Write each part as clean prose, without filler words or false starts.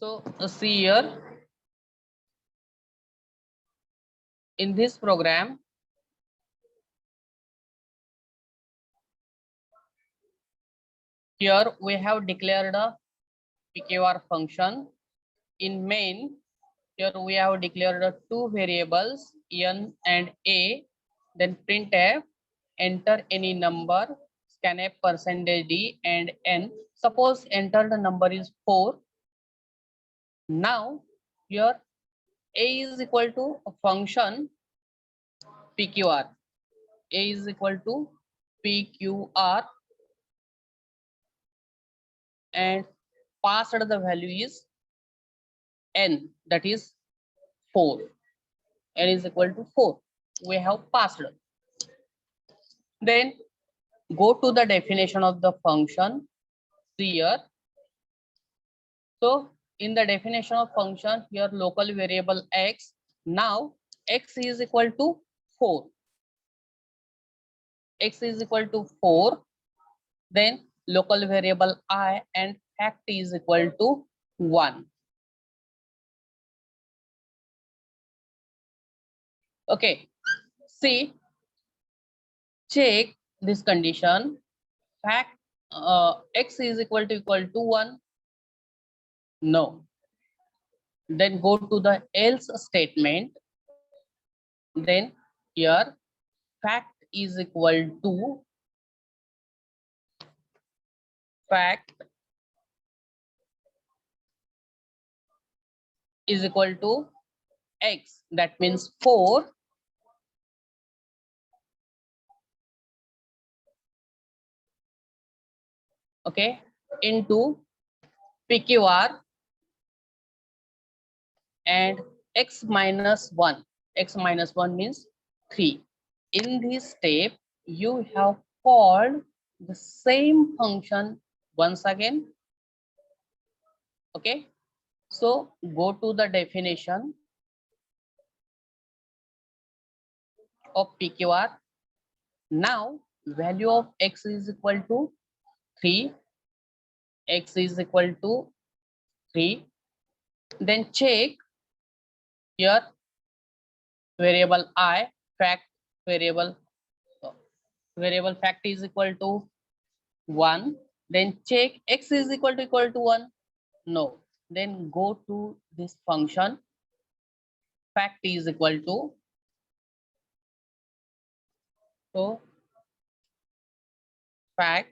So see here in this program, here we have declared a PQR function. In main, here we have declared two variables n and a. Then printf, enter any number, scanf %d and n. Suppose enter the number is 4. Now here a is equal to a function PQR. A is equal to PQR and passed the value is n, that is 4. N is equal to 4. We have passed. Then go to the definition of the function here. So in the definition of function here, local variable x. Now x is equal to 4. X is equal to 4. Then local variable I and fact is equal to 1. Okay, see, check this condition. Fact x is equal to 1. No. Then go to the else statement. Then here fact is equal to fact is equal to x, that means 4. Okay, into PQR and x minus 1. X minus 1 means 3. In this step, you have called the same function once again. Okay, so go to the definition of PQR. Now value of x is equal to 3. X is equal to 3. Then check here variable I, fact variable fact is equal to 1. Then check x is equal to 1. No. Then go to this function fact is equal to, so fact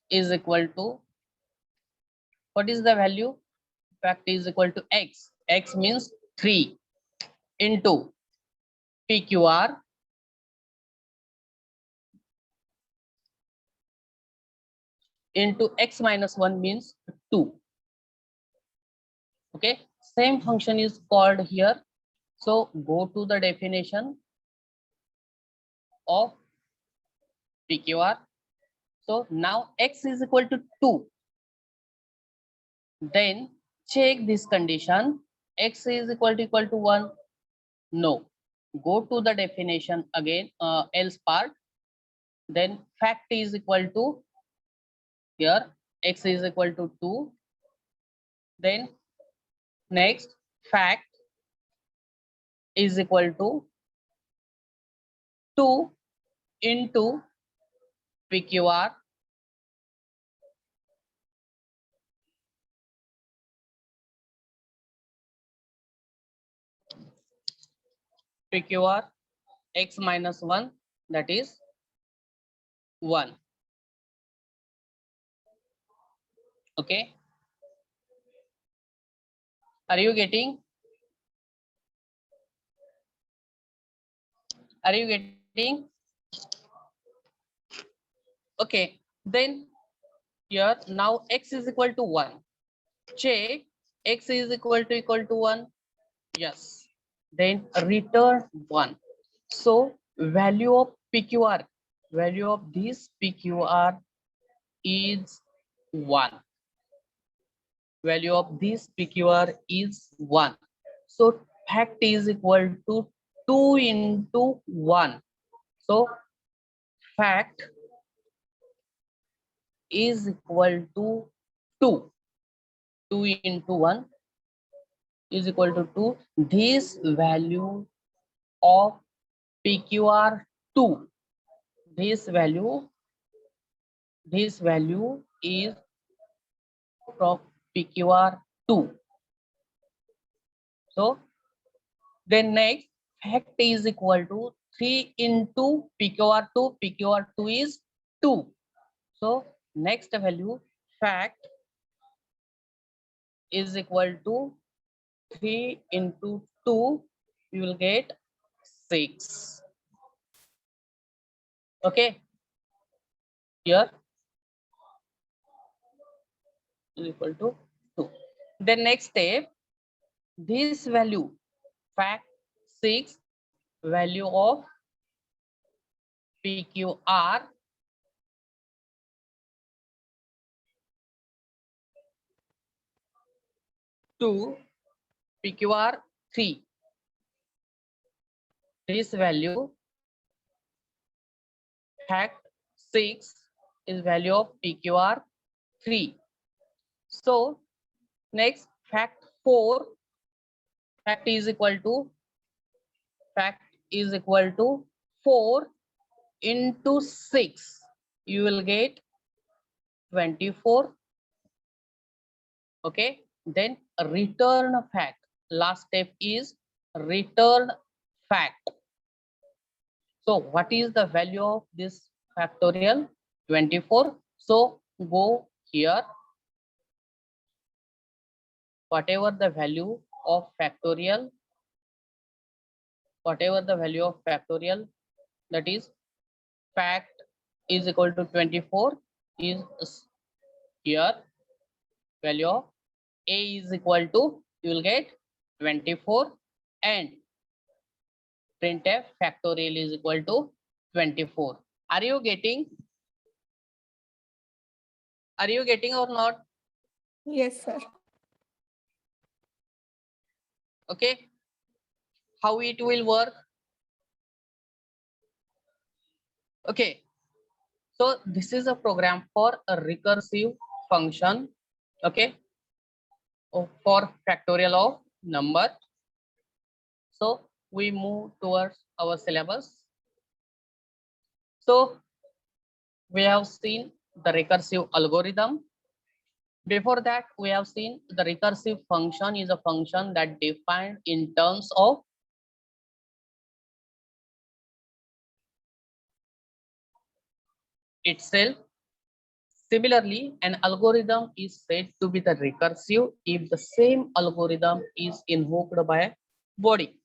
is equal to, what is the value? Fact is equal to x. X means 3 into PQR into x minus 1 means 2. Okay, same function is called here. So go to the definition of PQR. So now x is equal to 2. Then check this condition. X is equal to 1. No. Go to the definition again, else part. Then fact is equal to, here x is equal to 2. Then next fact is equal to 2 into PQR x minus 1, that is 1. Okay, are you getting? Are you getting? Okay, then here now x is equal to 1. Check x is equal to 1. Yes. Then return 1. So value of PQR, value of this PQR is 1. Value of this PQR is 1. So fact is equal to 2 into 1. So fact is equal to 2. 2 into 1. is equal to 2. This value of PQR2, this value is from PQR2. So then next fact is equal to 3 into PQR2. PQR2 is 2. So next value fact is equal to 3 into 2. You will get 6. Okay. Here is equal to 2. Then next step, this value fact 6 value of PQR to PQR 3. This value fact 6 is value of PQR 3. So next fact 4, fact is equal to 4 into 6. You will get 24. Okay. Then return fact. Last step is return fact. So what is the value of this factorial? 24. So go here. Whatever the value of factorial, that is fact is equal to 24 is here. Value of A is equal to, you will get 24, and printf factorial is equal to 24. Are you getting? Are you getting or not? Yes, sir. Okay. How it will work? Okay. So this is a program for a recursive function. Okay. For factorial of number. So we move towards our syllabus. So we have seen the recursive algorithm. Before that, we have seen the recursive function is a function that defined in terms of itself. Similarly, an algorithm is said to be the recursive if the same algorithm is invoked by a body.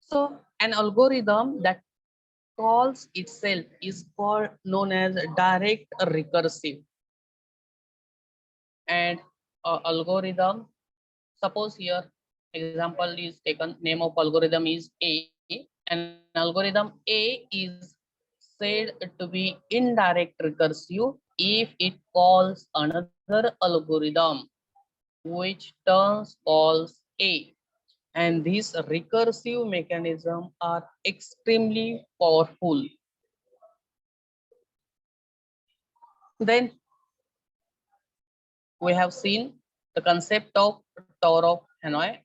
So an algorithm that calls itself is called known as direct recursive. And algorithm, suppose here example is taken, name of algorithm is A, and algorithm A is said to be indirect recursive if it calls another algorithm which turns calls A. And these recursive mechanisms are extremely powerful. Then we have seen the concept of Tower of Hanoi.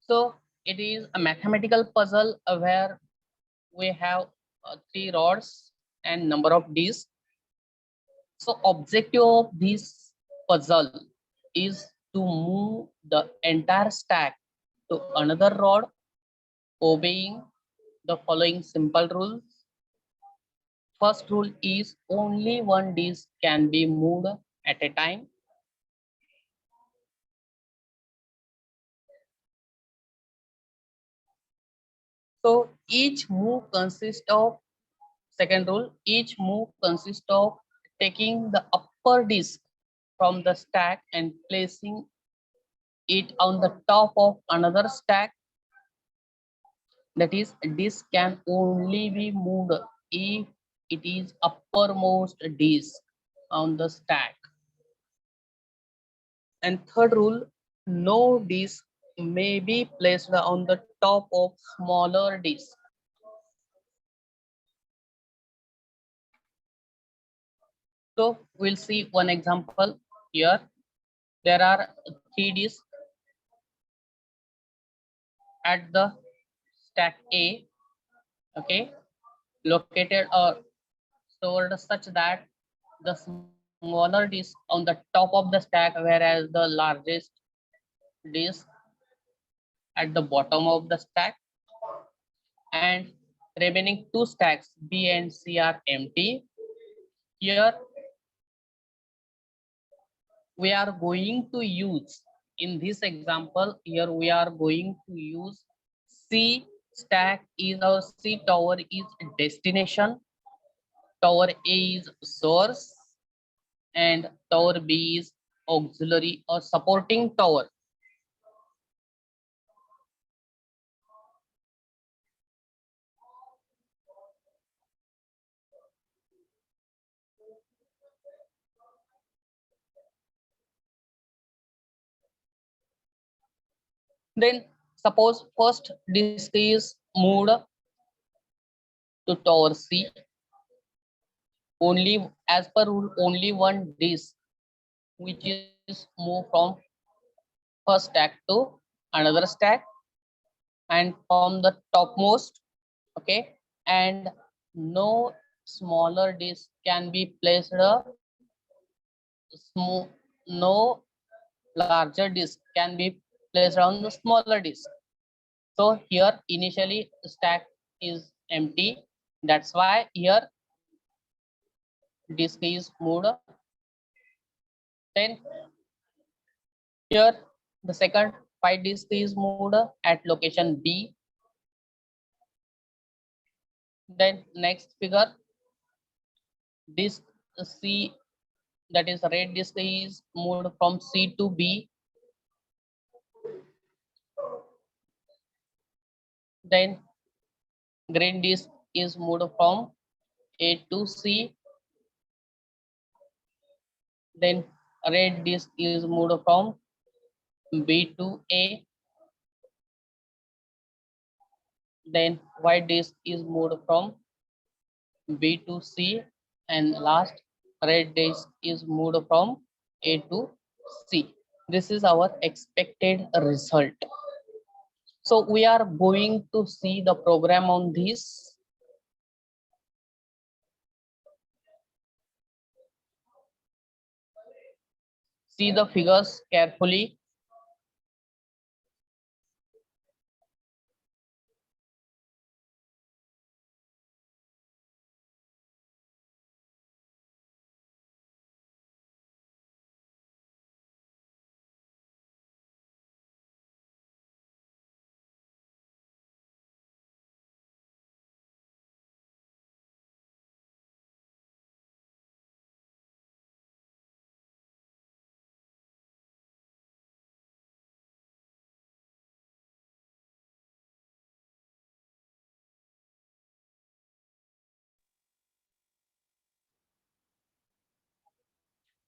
So it is a mathematical puzzle where we have 3 rods and number of discs. So objective of this puzzle is to move the entire stack to another rod, obeying the following simple rules. First rule is only one disc can be moved at a time. So each move consists of, second rule, each move consists of taking the upper disc from the stack and placing it on the top of another stack. That is, disc can only be moved if it is uppermost disc on the stack. And third rule, no disc may be placed on the top of smaller disc. So we'll see one example here. There are 3 disks at the stack A, okay, located or stored such that the smaller disk on the top of the stack, whereas the largest disk at the bottom of the stack, and remaining 2 stacks B and C are empty. Here we are going to use, in this example here we are going to use C stack is our C tower is destination, tower A is source, and tower B is auxiliary or supporting tower. Then suppose first disk is moved to tower C. Only as per rule, only one disk which is moved from first stack to another stack, and from the topmost, okay, and no smaller disk can be placed no larger disk can be placed on the smaller disk. So here initially stack is empty, that's why here disk is moved. Then here the second 5 disk is moved at location B. Then next figure, disk C, that is red disk is moved from C to B. Then green disk is moved from A to C. Then red disk is moved from B to A. Then white disk is moved from B to C, and last red disk is moved from A to C. This is our expected result. So we are going to see the program on this. See the figures carefully.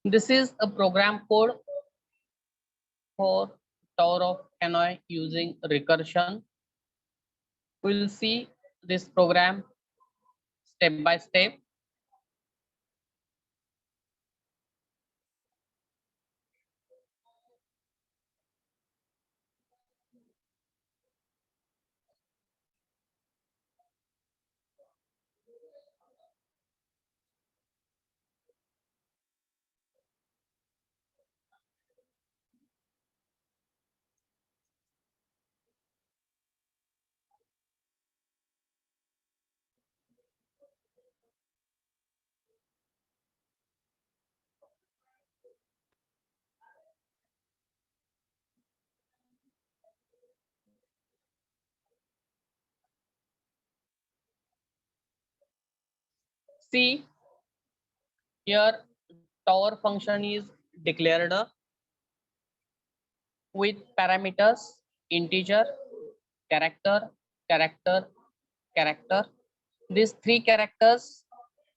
This is a program code for Tower of Hanoi using recursion. We'll see this program step by step. See here, tower function is declared with parameters integer, character, character, character. These 3 characters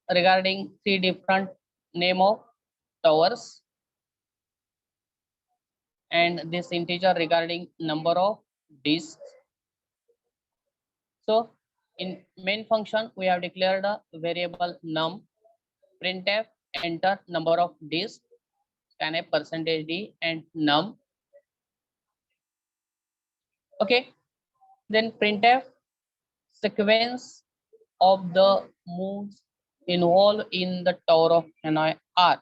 regarding 3 different name of towers, and this integer regarding number of disks. So in main function we have declared a variable num, printf enter number of disks. scanf percentage d and num. Okay, then printf sequence of the moves involved in the tower of Hanoi are.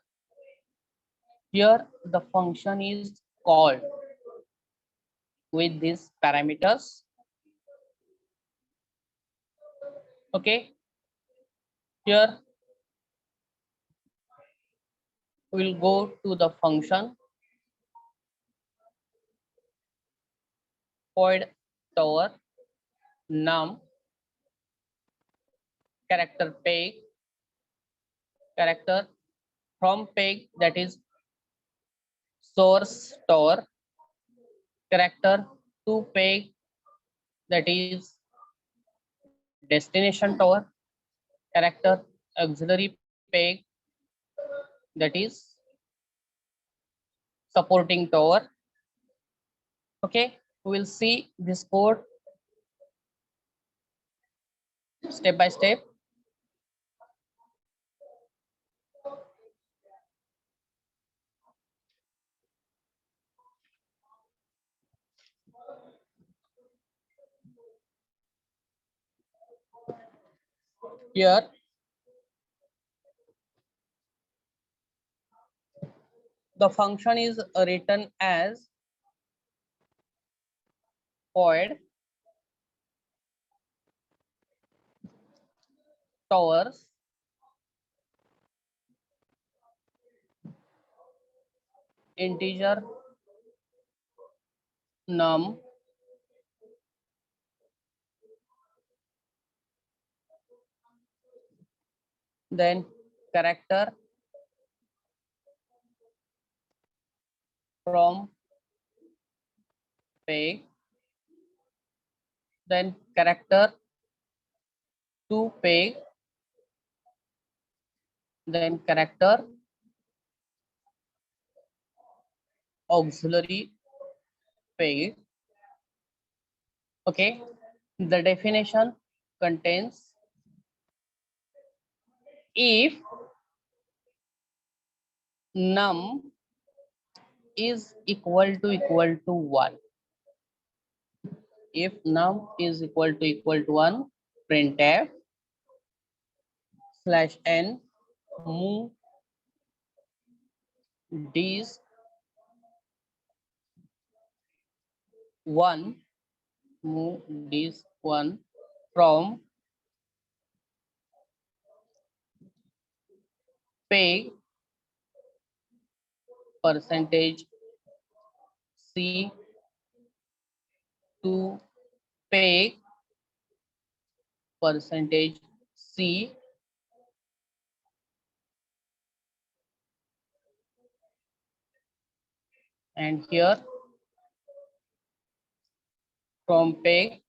Here the function is called with these parameters. Okay, here we'll go to the function void tower num character peg character from peg, that is source tower, character to peg, that is destination tower, character auxiliary peg, that is supporting tower. Okay, we'll see this code step by step. Here the function is written as void towers integer num then character from peg, then character to peg, then character auxiliary peg. Okay, the definition contains if num is equal to 1. If num is equal to 1, printf /n move dis 1 move dis 1 from peg percentage c to peg percentage c, and here from peg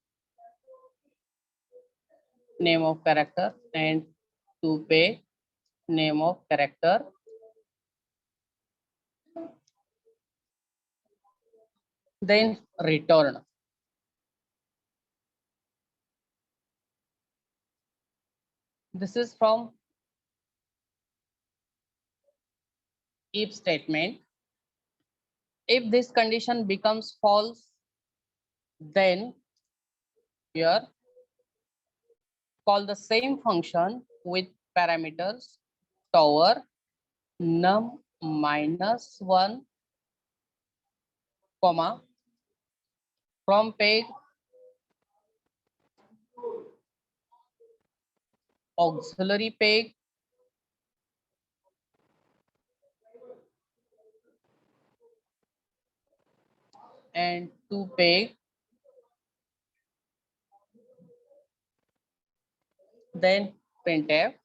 name of character and to peg name of character. Then return. This is from if statement. If this condition becomes false, then here call the same function with parameters tower num -1 comma from peg auxiliary peg and to peg, then printf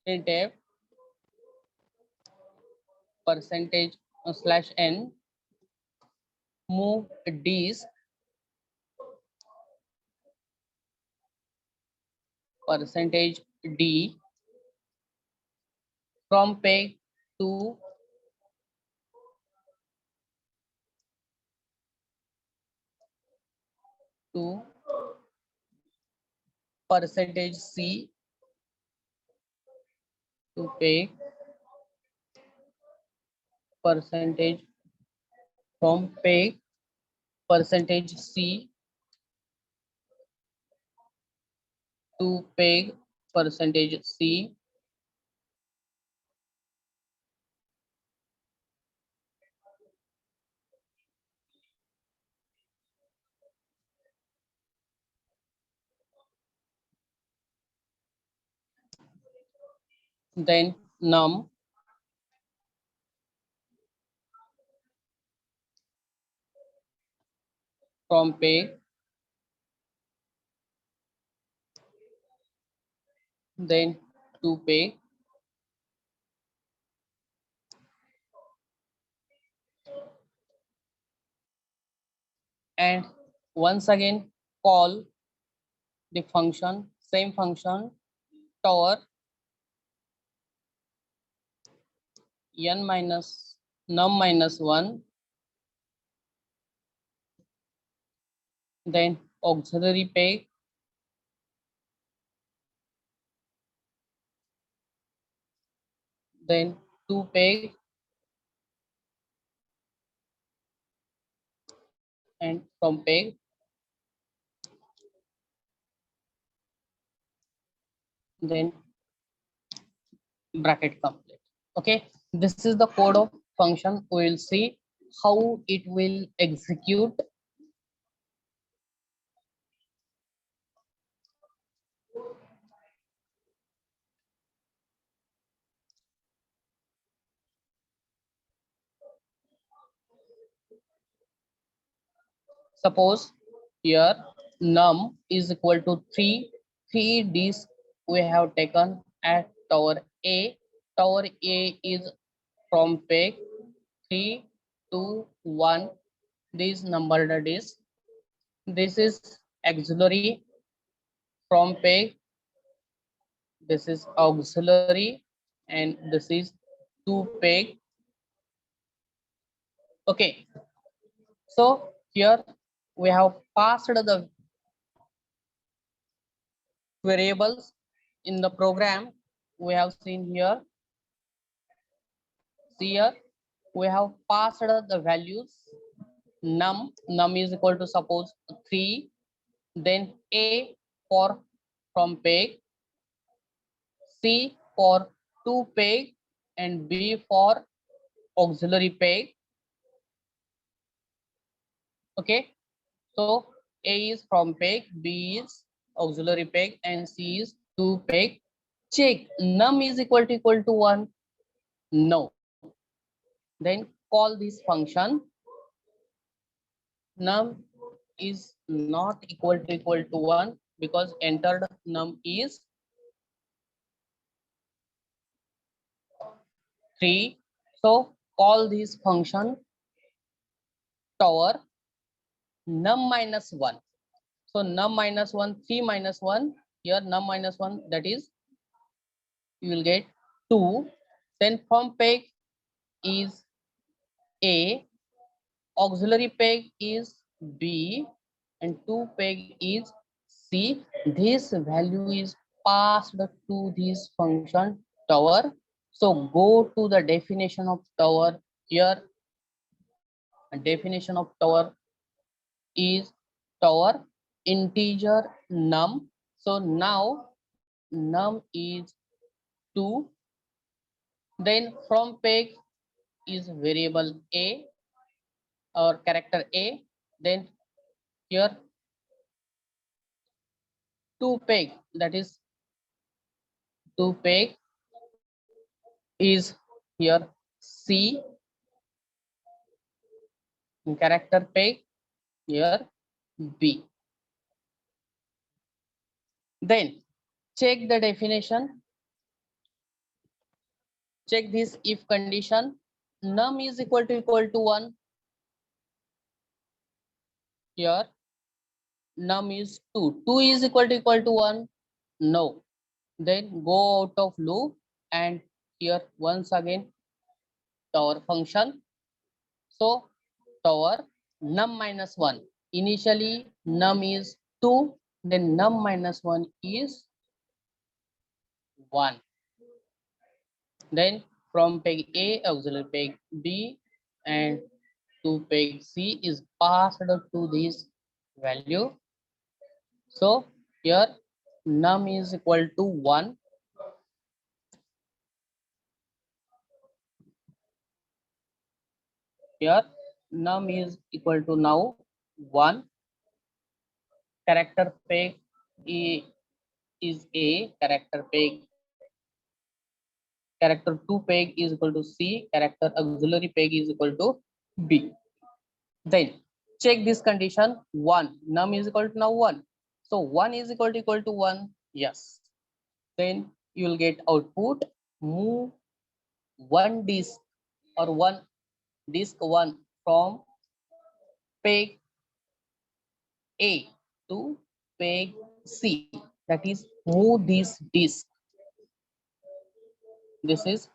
printf percentage /n move dis percentage d from peg 2 2 percentage C to pay percentage from pay percentage C to pay percentage C then num from pay then to pay and once again call the function same function tower n minus num minus 1 then auxiliary pay then to pay and from pay then bracket complete. Okay, this is the code of function. We will see how it will execute. Suppose here num is equal to 3. 3 disks we have taken at tower A. Tower A is from peg 3, 2, 1. These numbered disks. This is auxiliary from peg. This is auxiliary and this is to peg. Okay, so here we have passed the variables in the program. We have seen here. See here, we have passed the values. Num is equal to suppose 3, then A for from peg, C for to peg, and B for auxiliary peg. Okay, so A is from peg, B is auxiliary peg, and C is to peg. Check num is equal to 1. No. Then call this function. Num is not equal to 1 because entered num is 3. So call this function tower num minus 1. So num minus 1, 3 minus 1, here num minus 1, that is you will get 2. Then from peg is A, auxiliary peg is B, and to peg is C. This value is passed to this function tower. So go to the definition of tower. Here definition of tower is tower integer num. So now num is 2. Then from peg is variable A or character A. Then here to peg, that is to peg is here C, character peg here B. Then check the definition. Check this if condition. Num is equal to 1. Here num is 2. 2 is equal to 1. No. Then go out of loop and here once again tower function. So tower num minus 1. Initially num is 2, then num minus 1 is 1. Then from peg A, auxiliary peg B, and to peg C is passed to this value. So here num is equal to 1. Here num is equal to now 1. Character peg A is A, character 2 peg is equal to C, character auxiliary peg is equal to B. Then check this condition 1. Num is equal to now 1. So 1 is equal to 1. Yes. Then you will get output move one disk or one disk 1 from peg A to peg C. That is move this disk. This is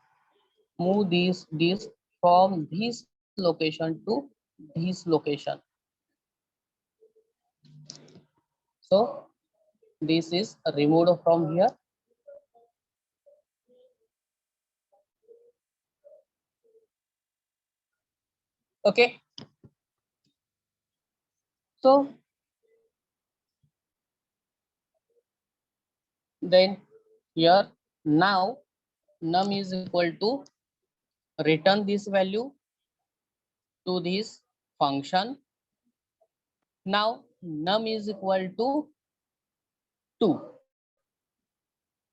move this disk from this location to this location. So this is removed from here. Okay. So then here now num is equal to return this value to this function. Now num is equal to 2.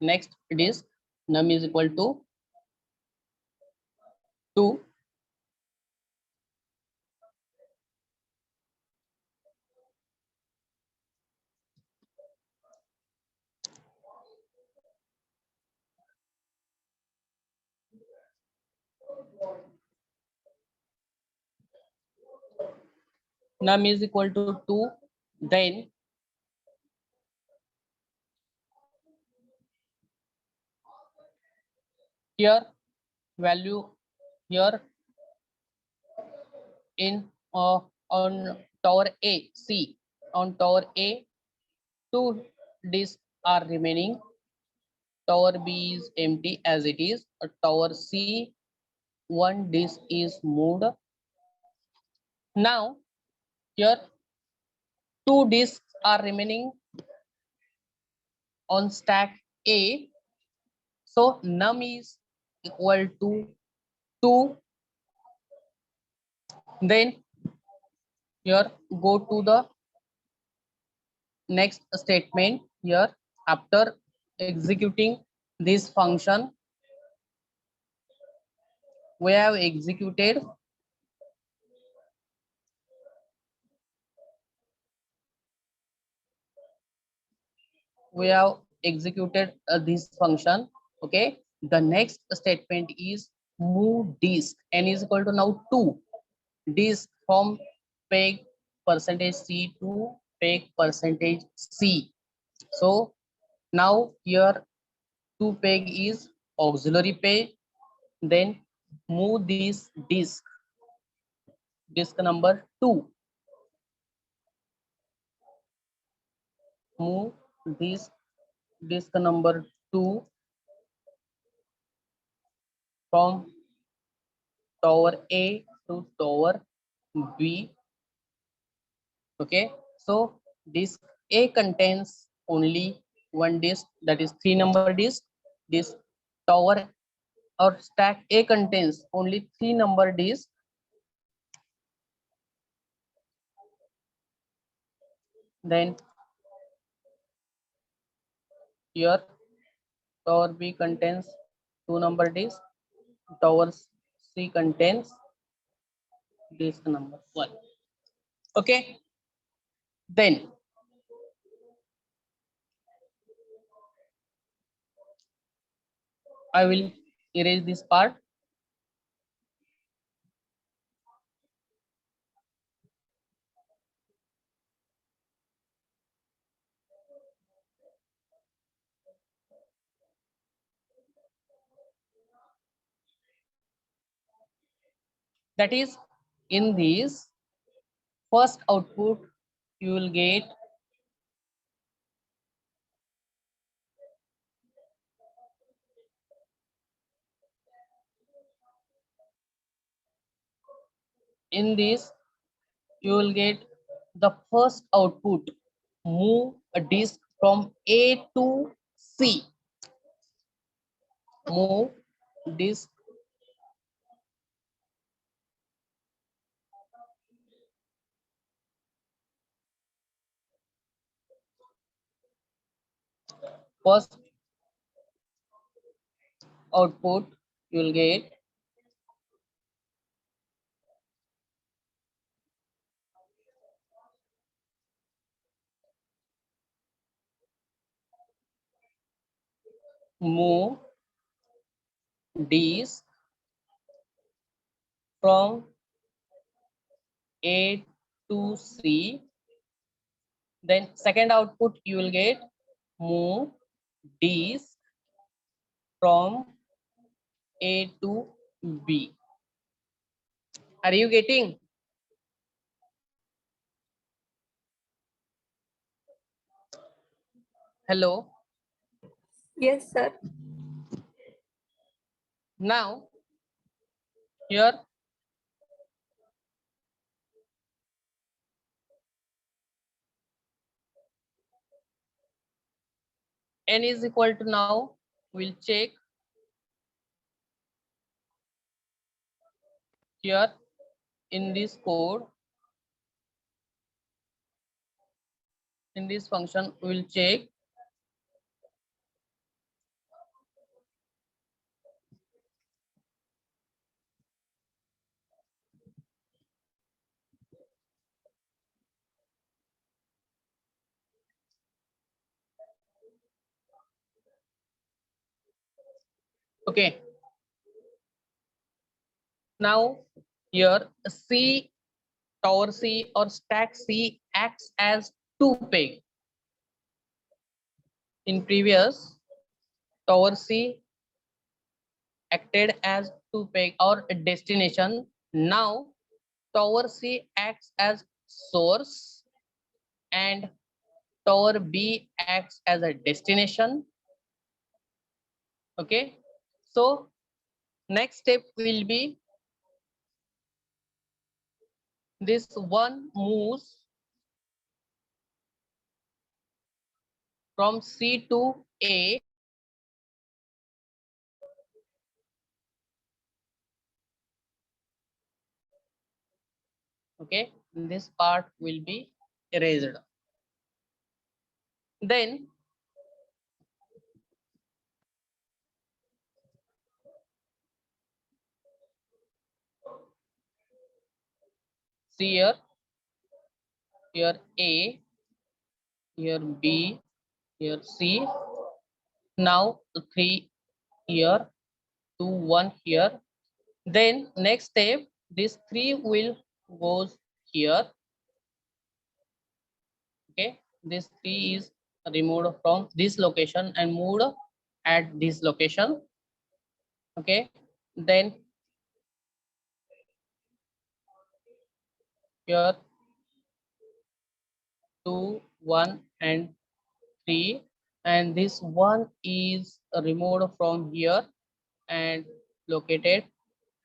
Next it is num is equal to 2. Num is equal to 2. Then here value here in on tower A, C, on tower A, 2 disks are remaining. Tower B is empty as it is. Tower C, 1 disk is moved. Now here 2 disks are remaining on stack A. So num is equal to 2. Then here go to the next statement. Here after executing this function, we have executed this function. Okay, the next statement is move disk. N is equal to now 2 disk from peg percentage C to peg percentage C. So now here 2 peg is auxiliary peg. Then move this disk number 2. Move this disk number 2 from tower A to tower B. Okay, so disk A contains only one disk, that is 3 number disk. This tower or stack A contains only 3 number disk. Then here tower B contains 2 number disk. Tower C contains disk number 1. Okay, then I will erase this part. That is, in this first output, you will get in this you will get the first output, move a disk from A to C. Move disk first output you will get move disk from A to C. Then second output you will get move disk from A to B. Are you getting? Hello. Yes, sir. Now here n is equal to, now we'll check here in this code, in this function we'll check okay. Now here C, tower C or stack C acts as 2 peg. In previous, tower C acted as 2 peg or a destination. Now tower C acts as source and tower B acts as a destination. Okay, so next step will be this one moves from C to A. Okay, this part will be erased. Then see here A, here B, here C. Now 3 here, 2, 1 here. Then next step, this 3 will goes here. Okay, this 3 is removed from this location and moved at this location. Okay, then here 2, 1 and 3, and this one is removed from here and located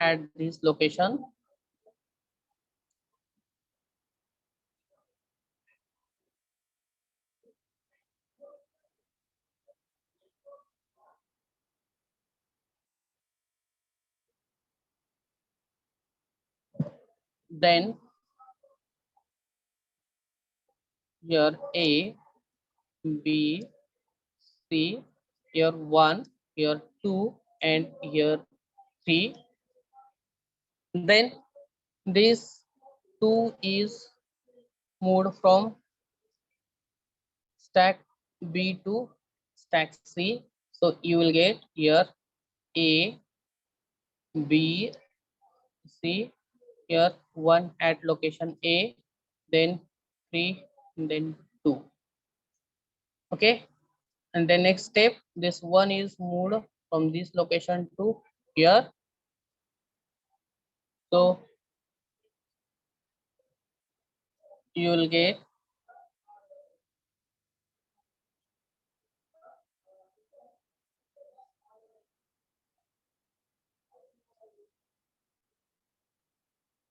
at this location. Then here A, B, C, here 1, here 2 and here 3. Then this 2 is moved from stack B to stack C. So you will get here A, B, C, here 1 at location A, then 3, then 2. Okay, and the next step, this one is moved from this location to here. So you will get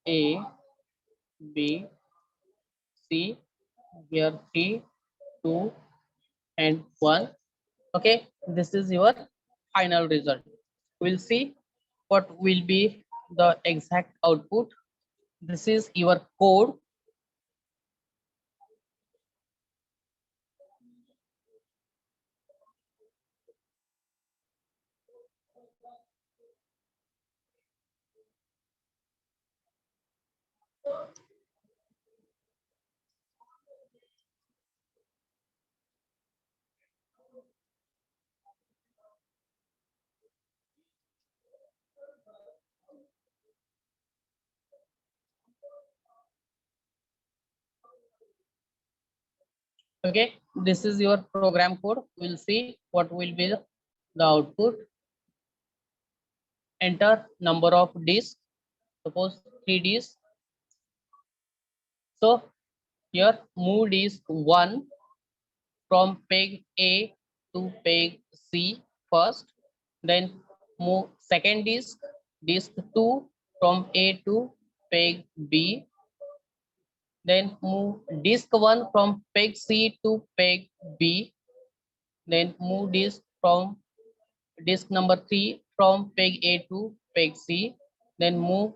A, B, C, here 3, 2, and 1. Okay, this is your final result. We'll see what will be the exact output. This is your code. Okay, this is your program code. We'll see what will be the output. Enter number of disks, suppose 3 disks. So here move disk 1 from peg A to peg C first, then move second disk, disk 2 from A to peg B, then move disk 1 from peg C to peg B, then move disk number 3 from peg A to peg C, then move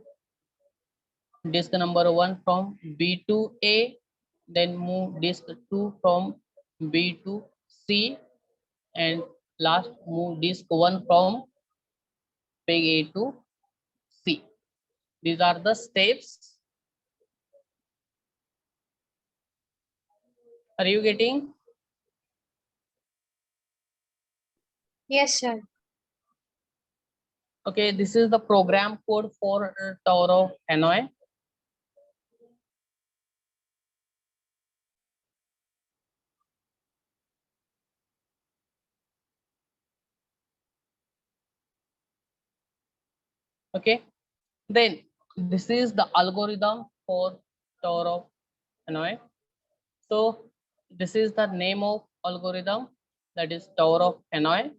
disk number 1 from B to A, then move disk 2 from B to C, and last move disk 1 from peg A to C. These are the steps. Are you getting? Yes, sir. Okay, this is the program code for Tower of Hanoi. Okay, then this is the algorithm for Tower of Hanoi. So this is the name of algorithm, that is Tower of Hanoi.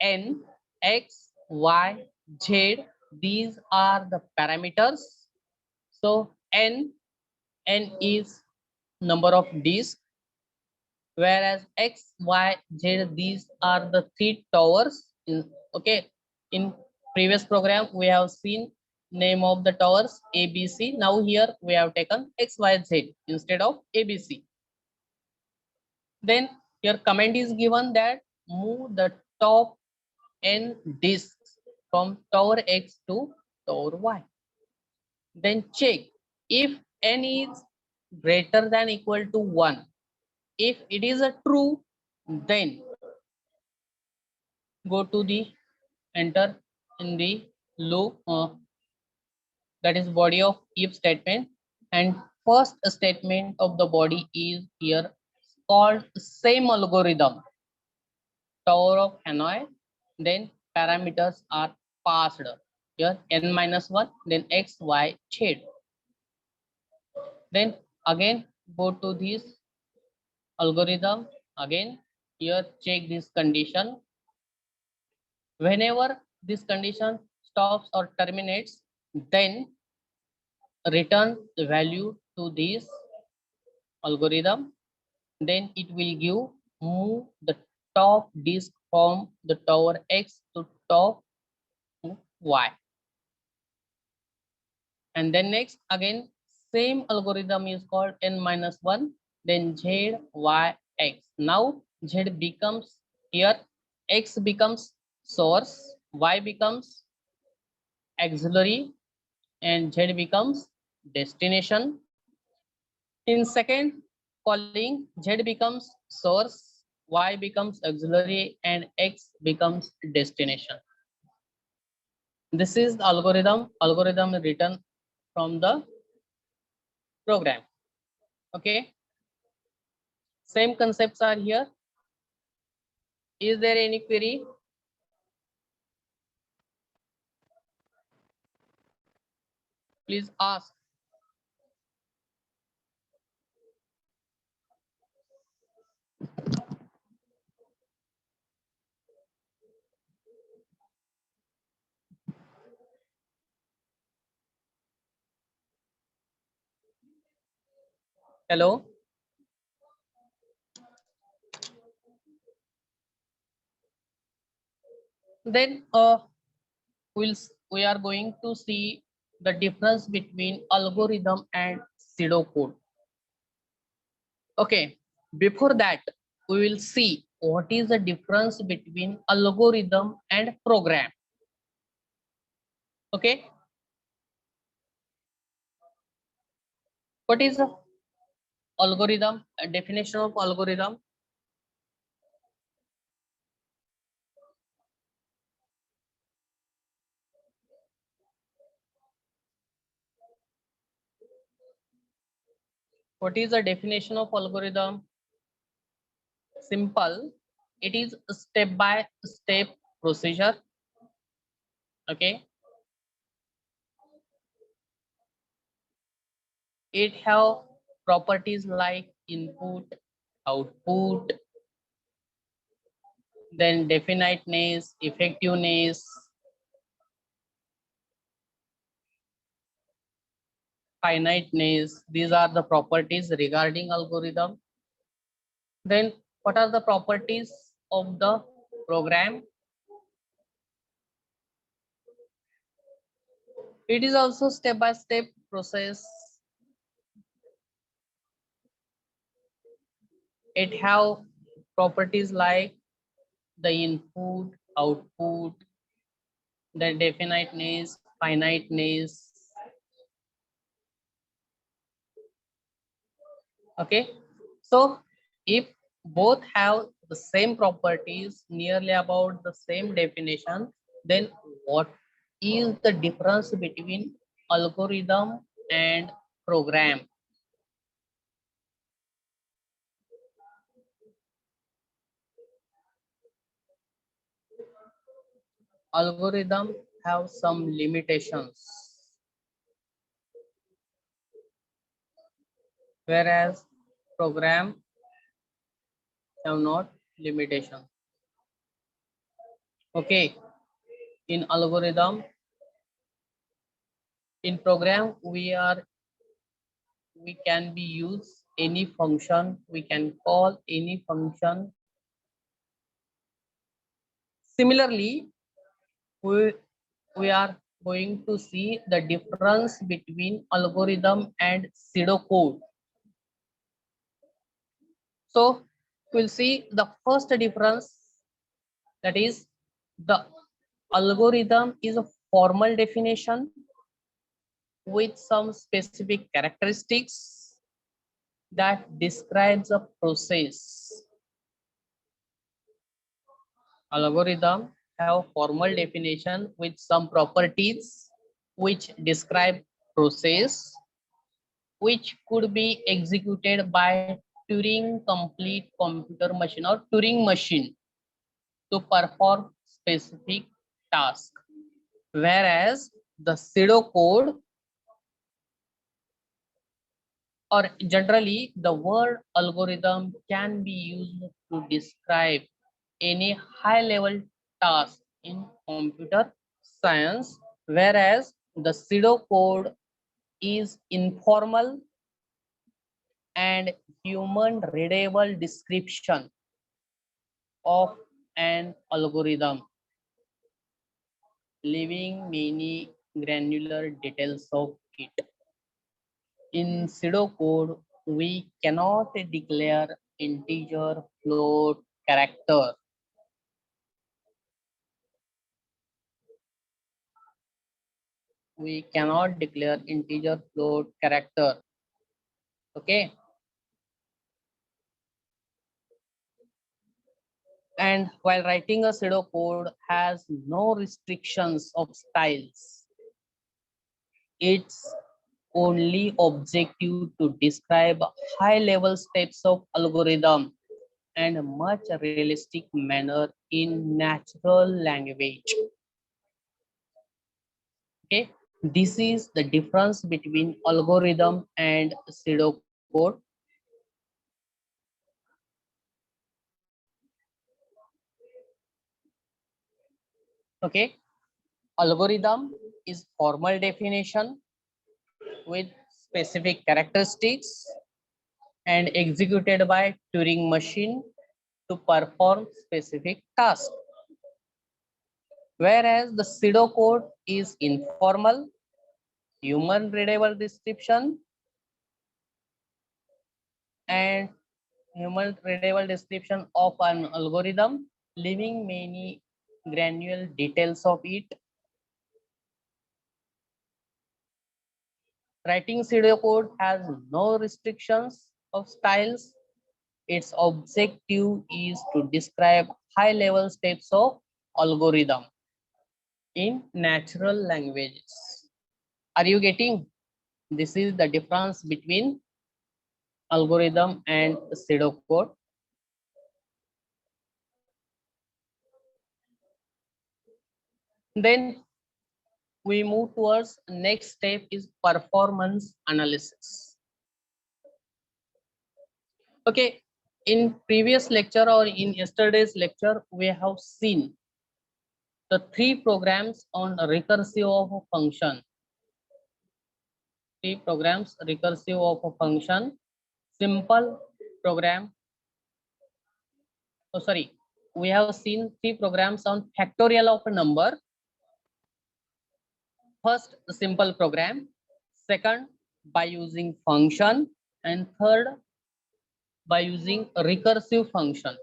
N, X, Y, Z, these are the parameters. So N is number of disks, whereas X, Y, Z, these are the 3 towers. Okay, in previous program we have seen name of the towers ABC. Now here we have taken X, Y, Z instead of ABC. Then your command is given that move the top n disks from tower X to tower Y. Then check if n is greater than equal to 1. If it is a true, then go to the enter in the loop, that is body of if statement, and first statement of the body is here called same algorithm Tower of Hanoi. Then parameters are passed here n minus 1, then x, y, z. Then again go to this algorithm, again here check this condition. Whenever this condition stops or terminates, then return the value to this algorithm. Then it will give move the top disk from the tower X to top Y. And then next again same algorithm is called n minus 1, then z, y, x. Now z becomes here, x becomes source, y becomes auxiliary, and z becomes destination. In second calling, z becomes source, y becomes auxiliary, and x becomes destination. This is the algorithm written from the program. Okay, same concepts are here. Is there any query? Please ask. Hello. Then we are going to see the difference between algorithm and pseudocode. Okay, before that, we will see what is the difference between algorithm and program. Okay, what is a algorithm? A definition of algorithm? What is the definition of algorithm? Simple. It is a step-by-step procedure. Okay, it have properties like input, output, then definiteness, effectiveness, finiteness. These are the properties regarding algorithm. Then what are the properties of the program? It is also step-by-step process. It have properties like the input, output, the definiteness, finiteness. Okay, so if both have the same properties, nearly about the same definition, then what is the difference between algorithm and program? Algorithm have some limitations, whereas program have not limitation. Okay, in algorithm, in program we can be use any function, we can call any function. Similarly, we are going to see the difference between algorithm and pseudocode. So we'll see the first difference, that is the algorithm is a formal definition with some specific characteristics that describes a process. Algorithm have formal definition with some properties which describe process which could be executed by Turing complete computer machine or Turing machine to perform specific task. Whereas the pseudocode, or generally the word algorithm, can be used to describe any high level task in computer science, whereas the pseudocode is informal and human readable description of an algorithm, leaving many granular details of it. In pseudocode, we cannot declare integer, float, character. We cannot declare integer, float, character. Okay. And while writing a pseudocode has no restrictions of styles, its only objective to describe high level steps of algorithm and a much realistic manner in natural language. Okay, this is the difference between algorithm and pseudocode. Okay, algorithm is formal definition with specific characteristics and executed by Turing machine to perform specific tasks. Whereas the pseudocode is informal, human readable description and human readable description of an algorithm, leaving many granular details of it. Writing pseudocode has no restrictions of styles. Its objective is to describe high-level steps of algorithm in natural languages. Are you getting? This is the difference between algorithm and pseudocode. Then we move towards next step is performance analysis. Okay, in previous lecture or in yesterday's lecture, we have seen the three programs on recursive of a function. Three programs recursive of a function, simple program. Oh, sorry, we have seen three programs on factorial of a number. First, the simple program. Second, by using function, and third, by using a recursive function.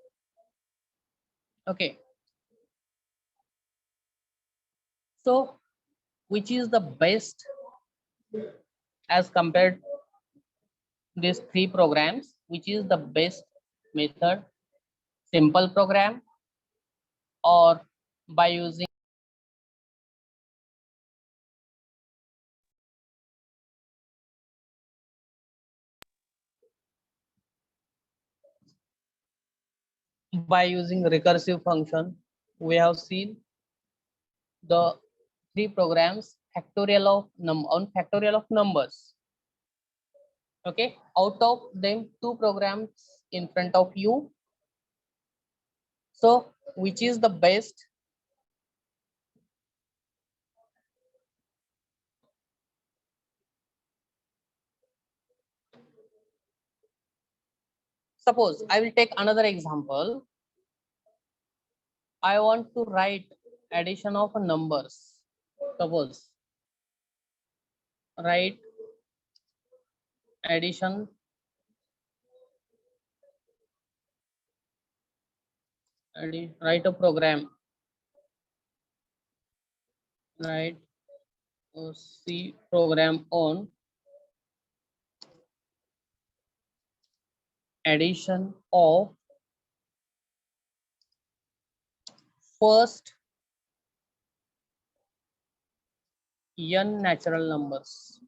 Okay. So, which is the best as compared these three programs? Which is the best method? Simple program or by using recursive function? We have seen the three programs factorial of numbers. Okay, out of them two programs in front of you. So which is the best? Suppose I will take another example. I want to write addition of numbers. Suppose write addition write a program, write a C program on addition of first n natural numbers.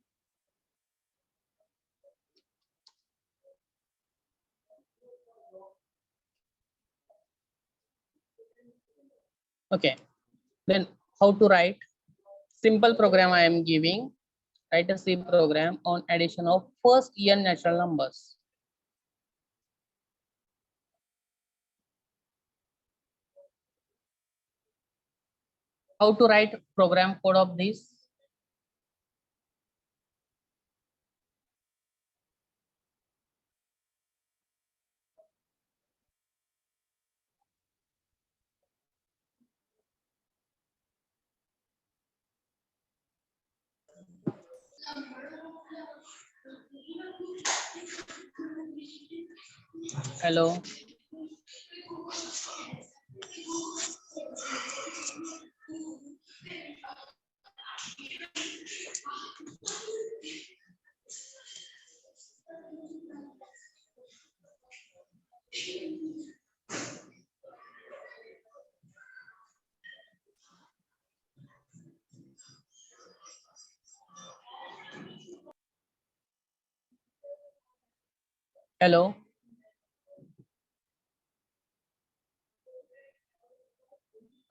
Okay, then how to write? Simple program I am giving. Write a C program on addition of first n natural numbers. How to write program code of this? Hello. Hello.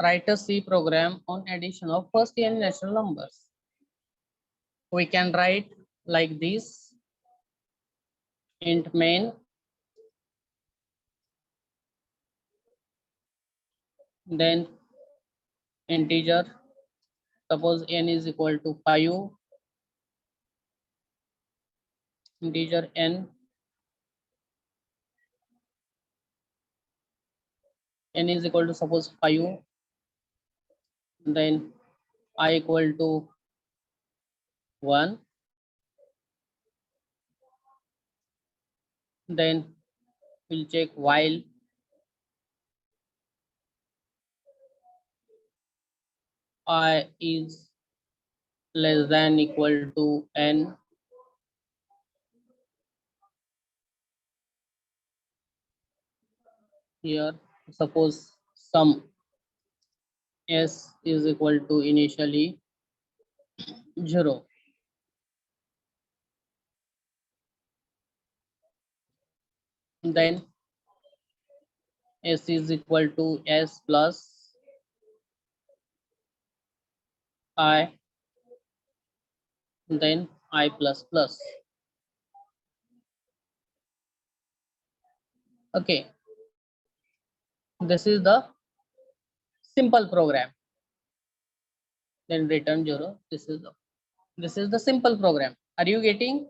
Write a C program on addition of first n natural numbers. We can write like this: int main, then integer, suppose n is equal to 5, integer n, n is equal to suppose 5, then I equal to 1, then we'll check while I is less than equal to n, here suppose sum s is equal to initially 0, then s is equal to s plus I, then I plus plus. Okay, this is the simple program. Then return 0. This is the simple program. Are you getting?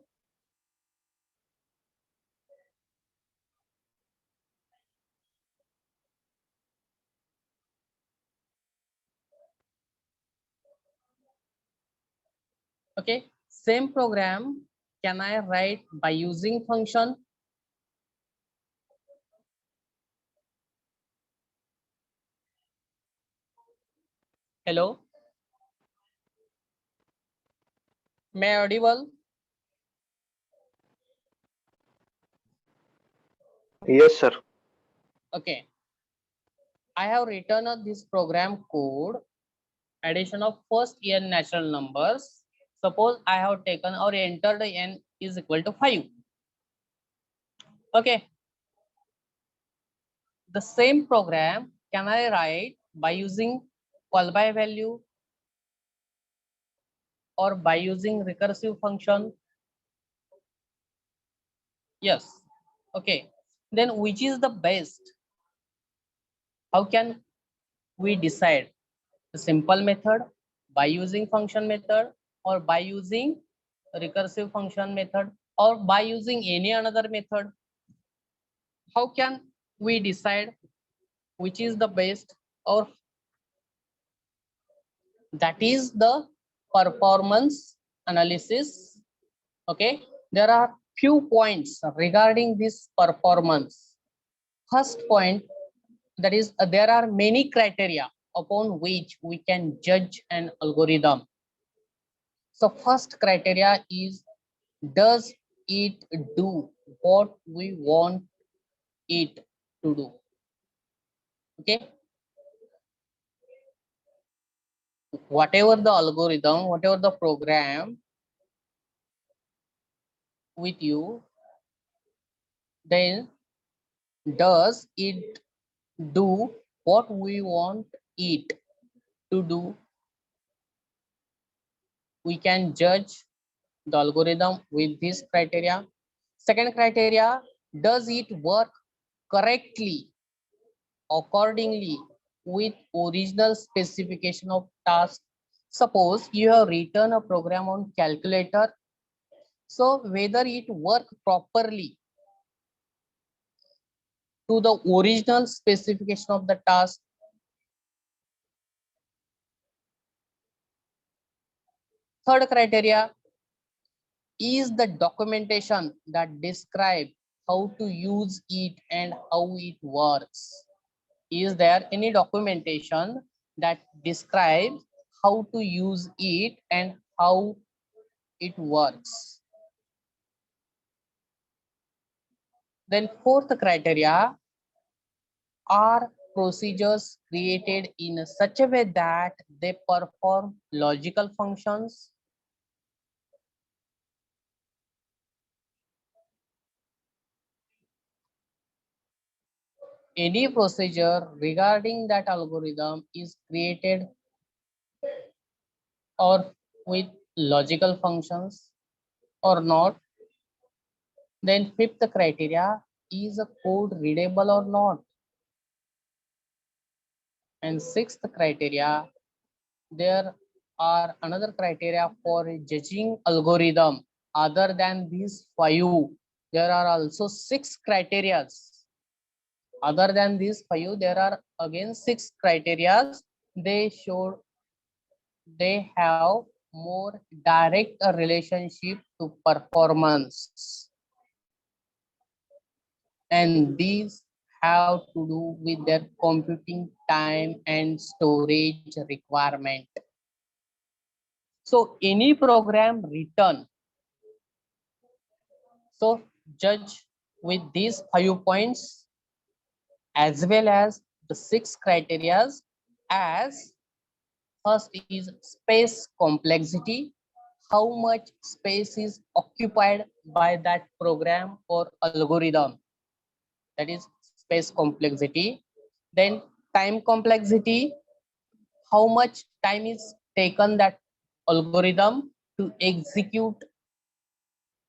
Okay, same program can I write by using function? Hello, am I audible? Yes, sir. Okay, I have written this program code, addition of first year natural numbers. Suppose I have taken or entered n is equal to 5. Okay, the same program can I write by using call by value or by using recursive function? Yes. Okay, then which is the best? How can we decide? The simple method, by using function method, or by using recursive function method, or by using any another method? How can we decide which is the best? Or that is the performance analysis. Okay, there are few points regarding this performance. First point, that is there are many criteria upon which we can judge an algorithm. So first criteria is, does it do what we want it to do? Okay, whatever the algorithm, whatever the program with you, then does it do what we want it to do? We can judge the algorithm with this criteria. Second criteria, does it work correctly accordingly with original specification of task? Suppose you have written a program on calculator, so whether it work properly to the original specification of the task. Third criteria is the documentation that describe how to use it and how it works. Is there any documentation that describes how to use it and how it works? Then fourth criteria, are procedures created in such a way that they perform logical functions? Any procedure regarding that algorithm is created or with logical functions or not? Then fifth criteria, is a code readable or not? And sixth criteria, there are another criteria for judging algorithm. Other than these 5, there are also 6 criteria Other than these 5, there are again 6 criteria. They have more direct a relationship to performance, and these have to do with their computing time and storage requirement. So any program written, so judge with these 5 points as well as the 6 criteria. As first is space complexity, how much space is occupied by that program or algorithm, that is space complexity. Then time complexity, how much time is taken that algorithm to execute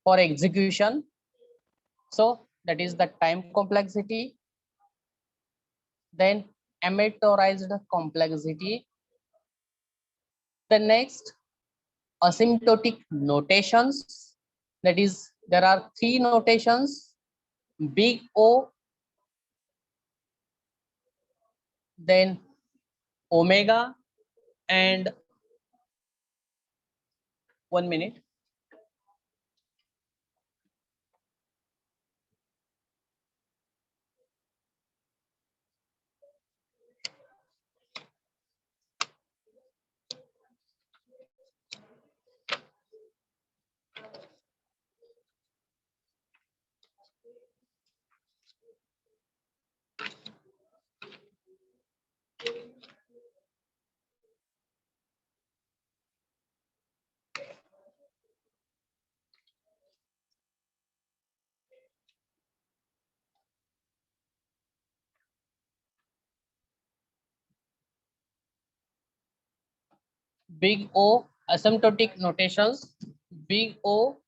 for execution, so that is the time complexity. Then amortized complexity. The next, asymptotic notations, that is there are 3 notations: big O, then omega, and 1 minute. Big O asymptotic notations, big O,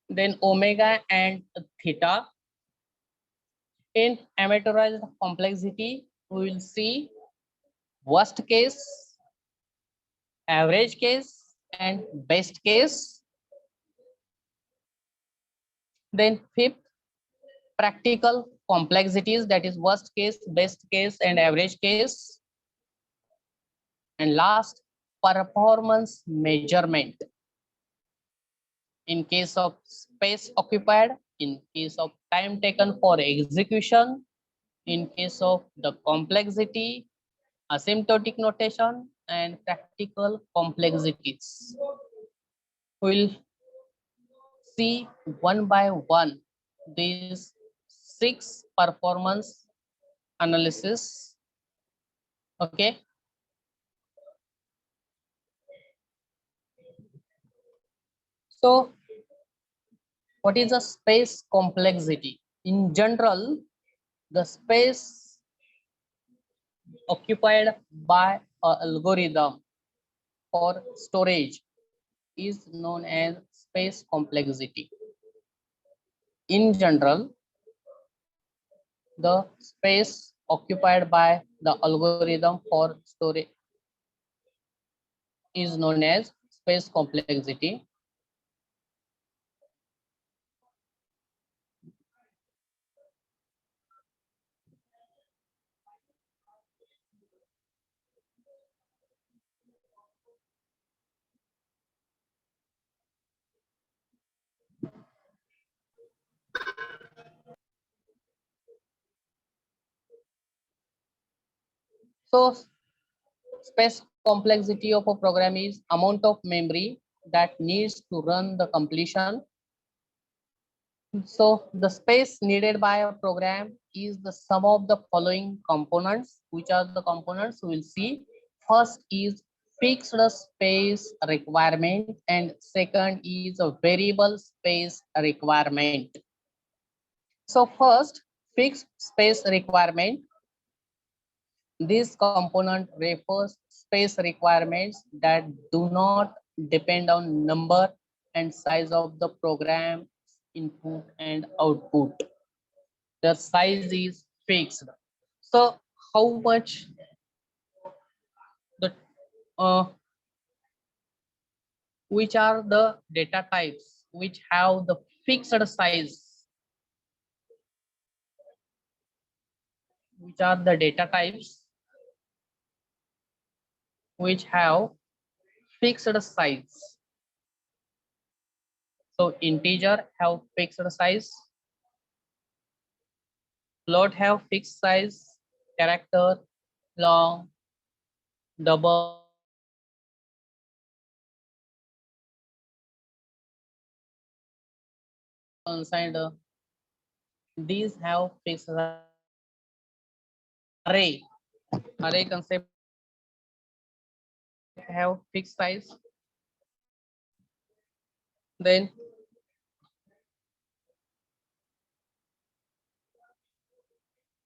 then omega and theta. In amortized complexity, we will see worst case, average case, and best case. Then fifth, practical complexities, that is worst case, best case, and average case. And last, performance measurement. In case of space occupied, in case of time taken for execution, in case of the complexity, asymptotic notation, and practical complexities. We'll see one by one these 6 performance analysis. Okay. So what is a space complexity? In general, the space occupied by an algorithm for storage is known as space complexity. In general, the space occupied by the algorithm for storage is known as space complexity. So space complexity of a program is amount of memory that needs to run the completion. So the space needed by a program is the sum of the following components. Which are the components we will see? First is fixed space requirement, and second is a variable space requirement. So first, fixed space requirement. This component refers space requirements that do not depend on number and size of the program input and output. The size is fixed. So how much the which are the data types which have the fixed size? which are the data types which have fixed size. So integer have fixed size, float have fixed size, character, long, double, unsigned. These have fixed array. Array concept have fixed size. Then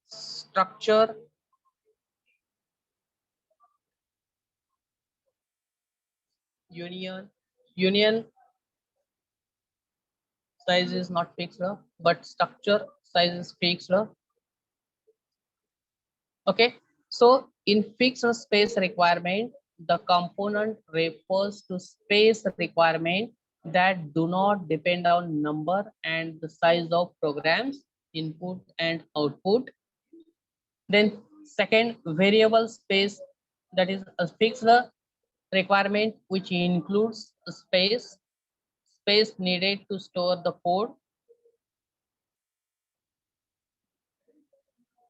structure union size is not fixed, but structure size is fixed. Okay, so in fixed space requirement, the component refers to space requirement that do not depend on number and the size of programs input and output. Then second, variable space, that is a fixed requirement which includes space needed to store the code.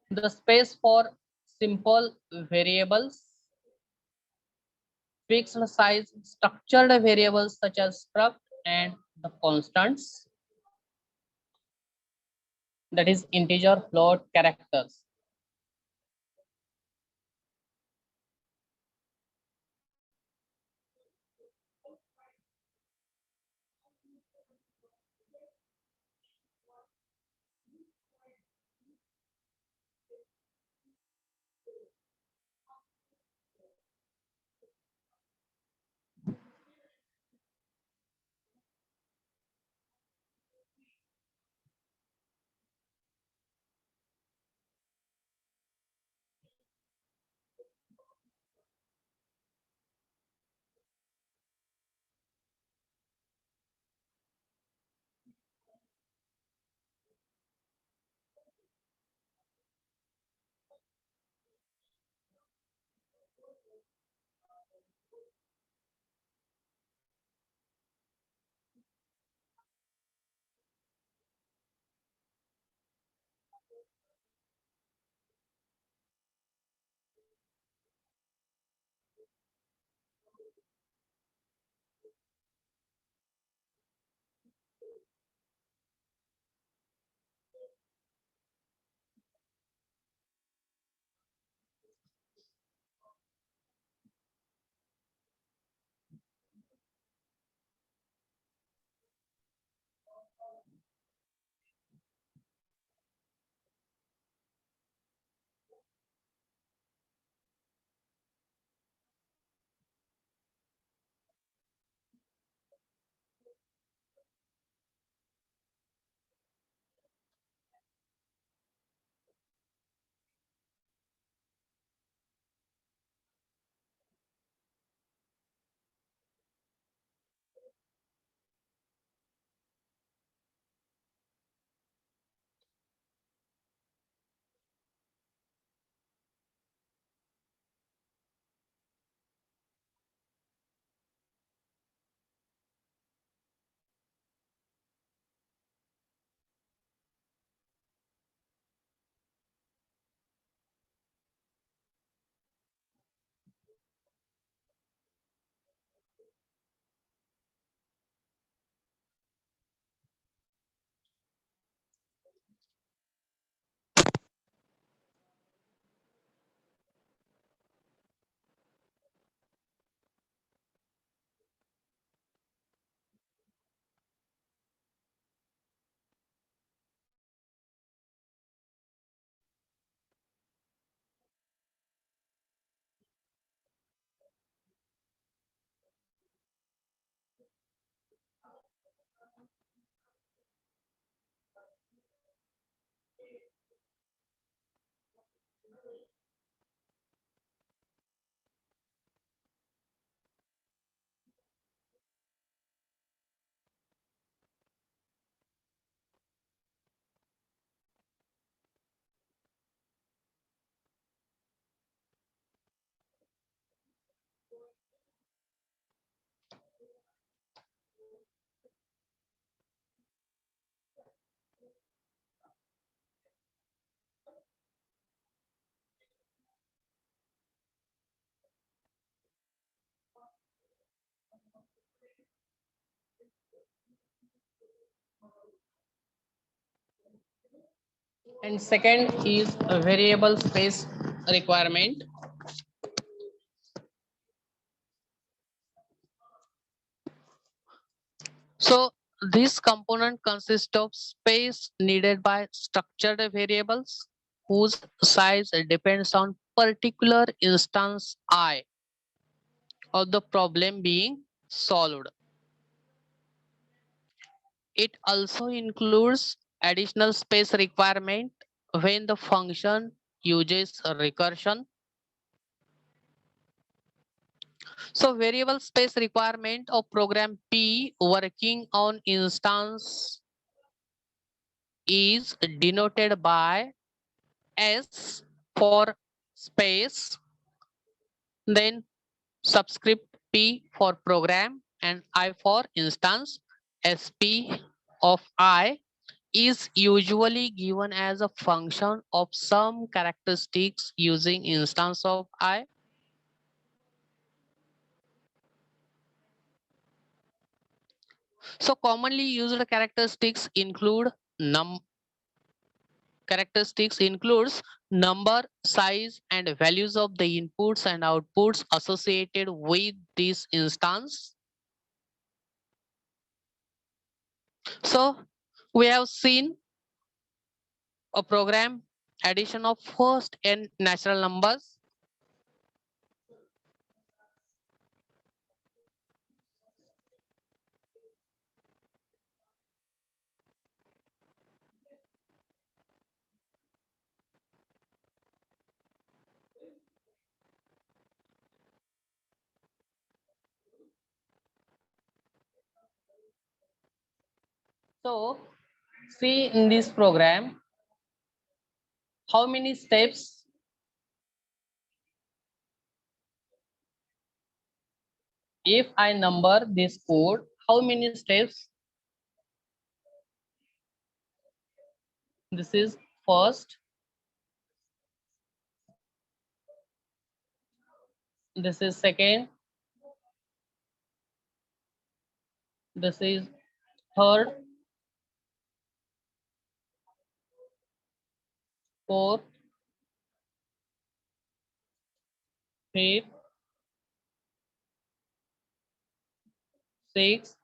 The space for simple variables, fixed size structured variables such as struct and the constants, that is integer, float, characters. And second is a variable space requirement. So this component consists of space needed by structured variables whose size depends on particular instance I of the problem being solved. It also includes additional space requirement when the function uses recursion. So variable space requirement of program P working on instance is denoted by S for space, then subscript P for program and I for instance. SP of I is usually given as a function of some characteristics using instance of I. So commonly used characteristics includes number, size, and values of the inputs and outputs associated with this instance. So we have seen a program addition of first n natural numbers. So see in this program how many steps. If I number this code, how many steps? This is first, this is second, this is third, fourth, fifth, sixth,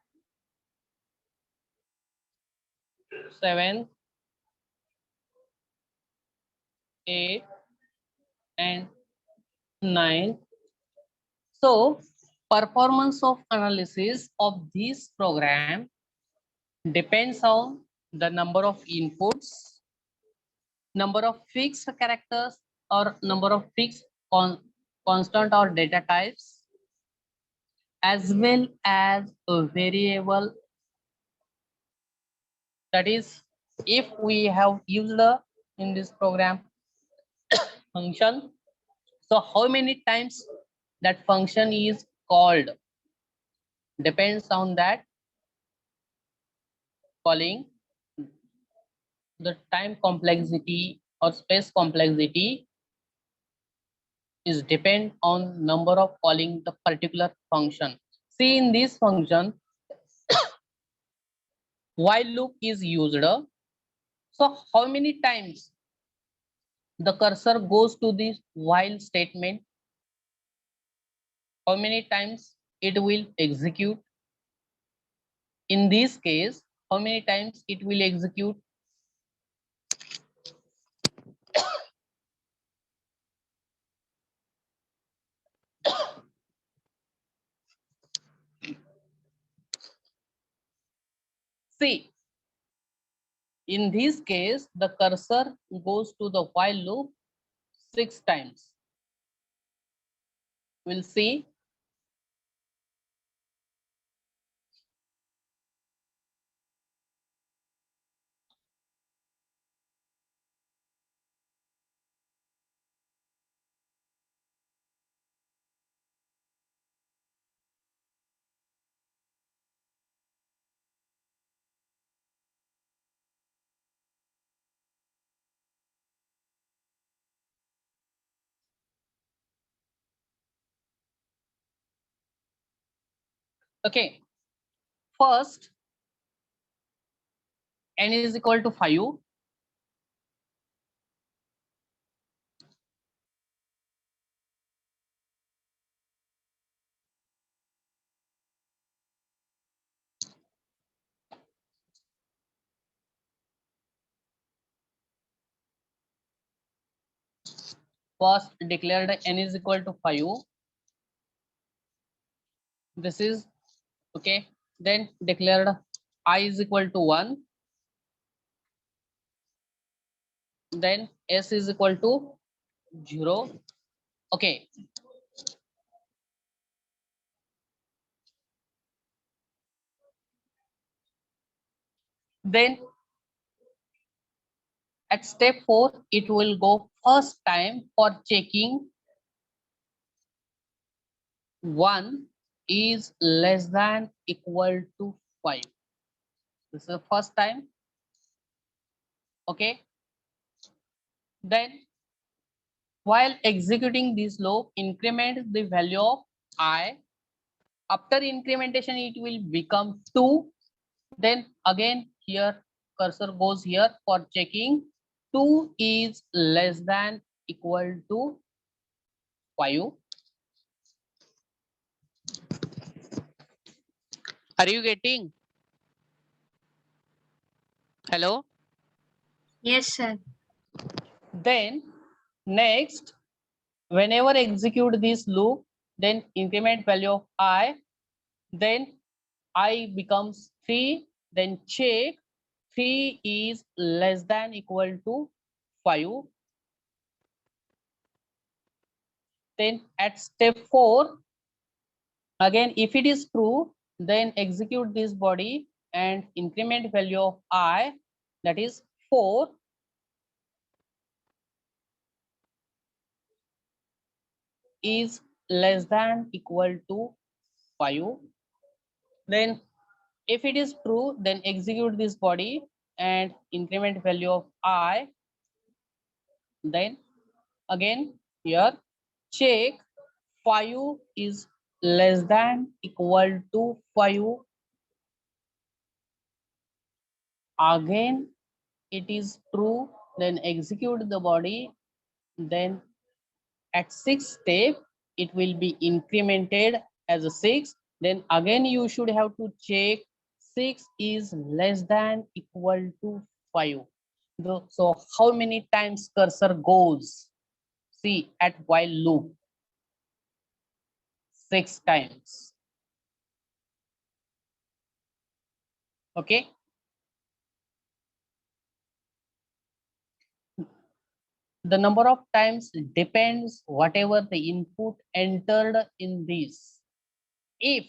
seventh, eighth, and ninth. So performance of analysis of this program depends on the number of inputs, number of fixed characters or number of fixed constant or data types, as well as a variable. That is, if we have used in this program function, so how many times that function is called depends on that calling. The time complexity or space complexity is depend on number of calling the particular function. See in this function while loop is used. So how many times the cursor goes to this while statement, how many times it will execute. In this case, how many times it will execute? See, in this case, the cursor goes to the while loop 6 times. We'll see. Okay, first n is equal to 5. First declared n is equal to 5. This is okay. Then declared I is equal to 1. Then s is equal to 0. Okay. Then at step 4, it will go first time for checking 1 is less than equal to 5. This is the first time. Okay. Then while executing this loop, increment the value of I. After incrementation, it will become 2. Then again here cursor goes here for checking 2 is less than equal to 5. Are you getting? Hello? Yes, sir. Then next, whenever execute this loop, then increment value of I, then I becomes 3, then check 3 is less than equal to 5. Then at step 4, again if it is true, then execute this body and increment value of I, that is 4. Is less than equal to 5. Then if it is true, then execute this body and increment value of I. Then again here check 5 is less than equal to 5. Again it is true, then execute the body. Then at 6th step, it will be incremented as a 6. Then again you should have to check 6 is less than equal to 5. So how many times cursor goes? See at while loop, 6 times. Okay. The number of times depends whatever the input entered in this. If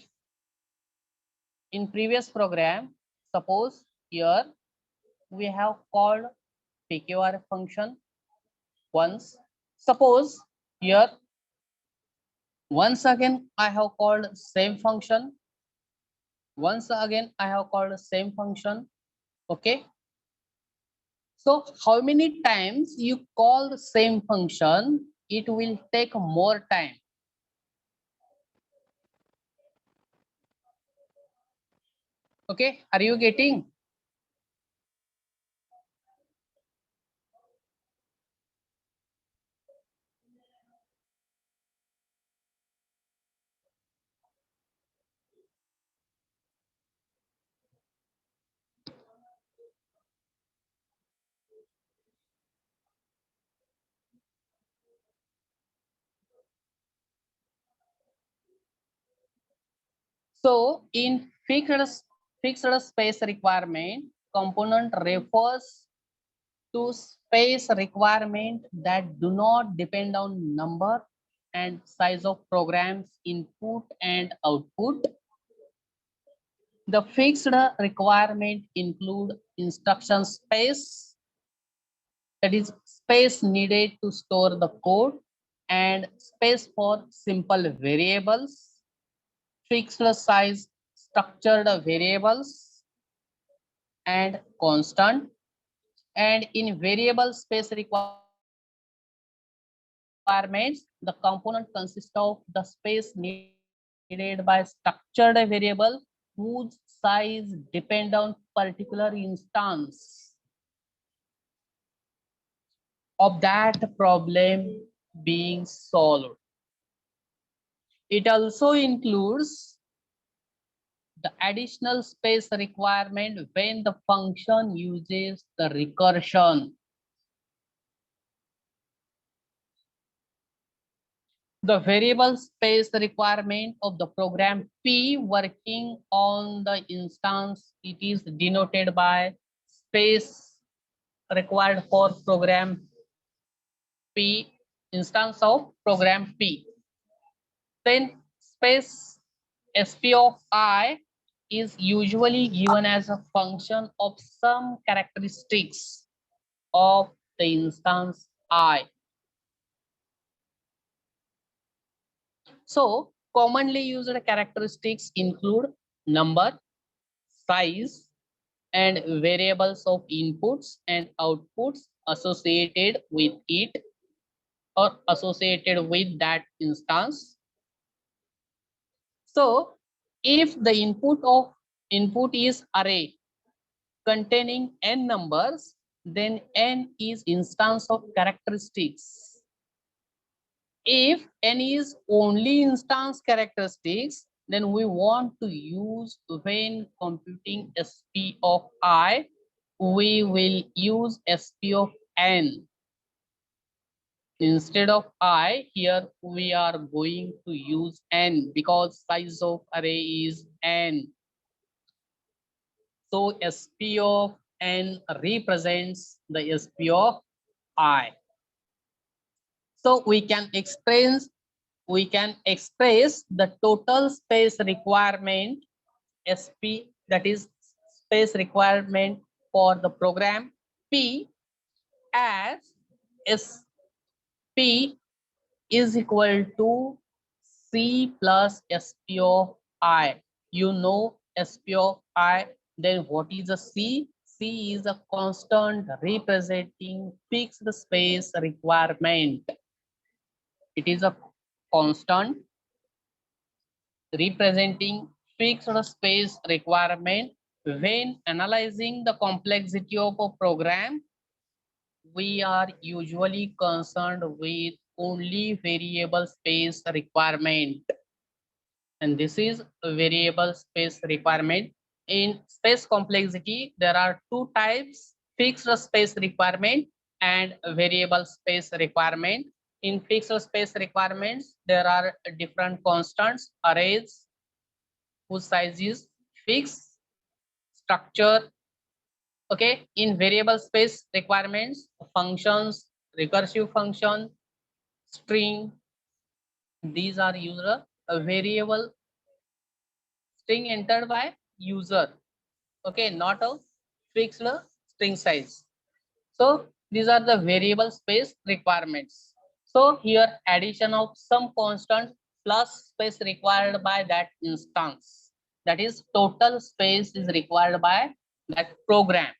in previous program, suppose here we have called PQR function once. Suppose here once again I have called same function. Once again I have called same function. Okay. So how many times you call the same function, it will take more time. Okay, are you getting? So in fixed space requirement, component refers to space requirement that do not depend on number and size of programs input and output. The fixed requirement include instruction space, that is space needed to store the code, and space for simple variables, fixed size structured variables, and constant. And in variable space requirements, the component consists of the space needed by structured variable whose size depend on particular instance of that problem being solved. It also includes the additional space requirement when the function uses the recursion. the variable space requirement of the program P working on the instance, it is denoted by space required for program P, instance of program P. Then space sp of I is usually given as a function of some characteristics of the instance I. So commonly used characteristics include number, size, and variables of inputs and outputs associated with it or associated with that instance. So if the input is array containing n numbers, then n is instance of characteristics. If n is only instance characteristics, then we want to use, when computing sp of I, we will use sp of n. Instead of I, here we are going to use n because size of array is n. So sp of n represents the sp of I. So we can express the total space requirement sp, that is space requirement for the program P, as sp is equal to c plus sp of I. You know sp of I, then what is a c? C is a constant representing fixed space requirement. It is a constant representing fixed space requirement. When analyzing the complexity of a program, we are usually concerned with only variable space requirement. And this is a variable space requirement. In space complexity, there are two types: fixed space requirement and variable space requirement. In fixed space requirements, there are different constants, arrays whose size is fixed, structure. Okay, in variable space requirements, functions, recursive function, string, these are user a variable string entered by user. Okay, not a fixed string size. So these are the variable space requirements. So here addition of some constant plus space required by that instance, that is total space is required by that program.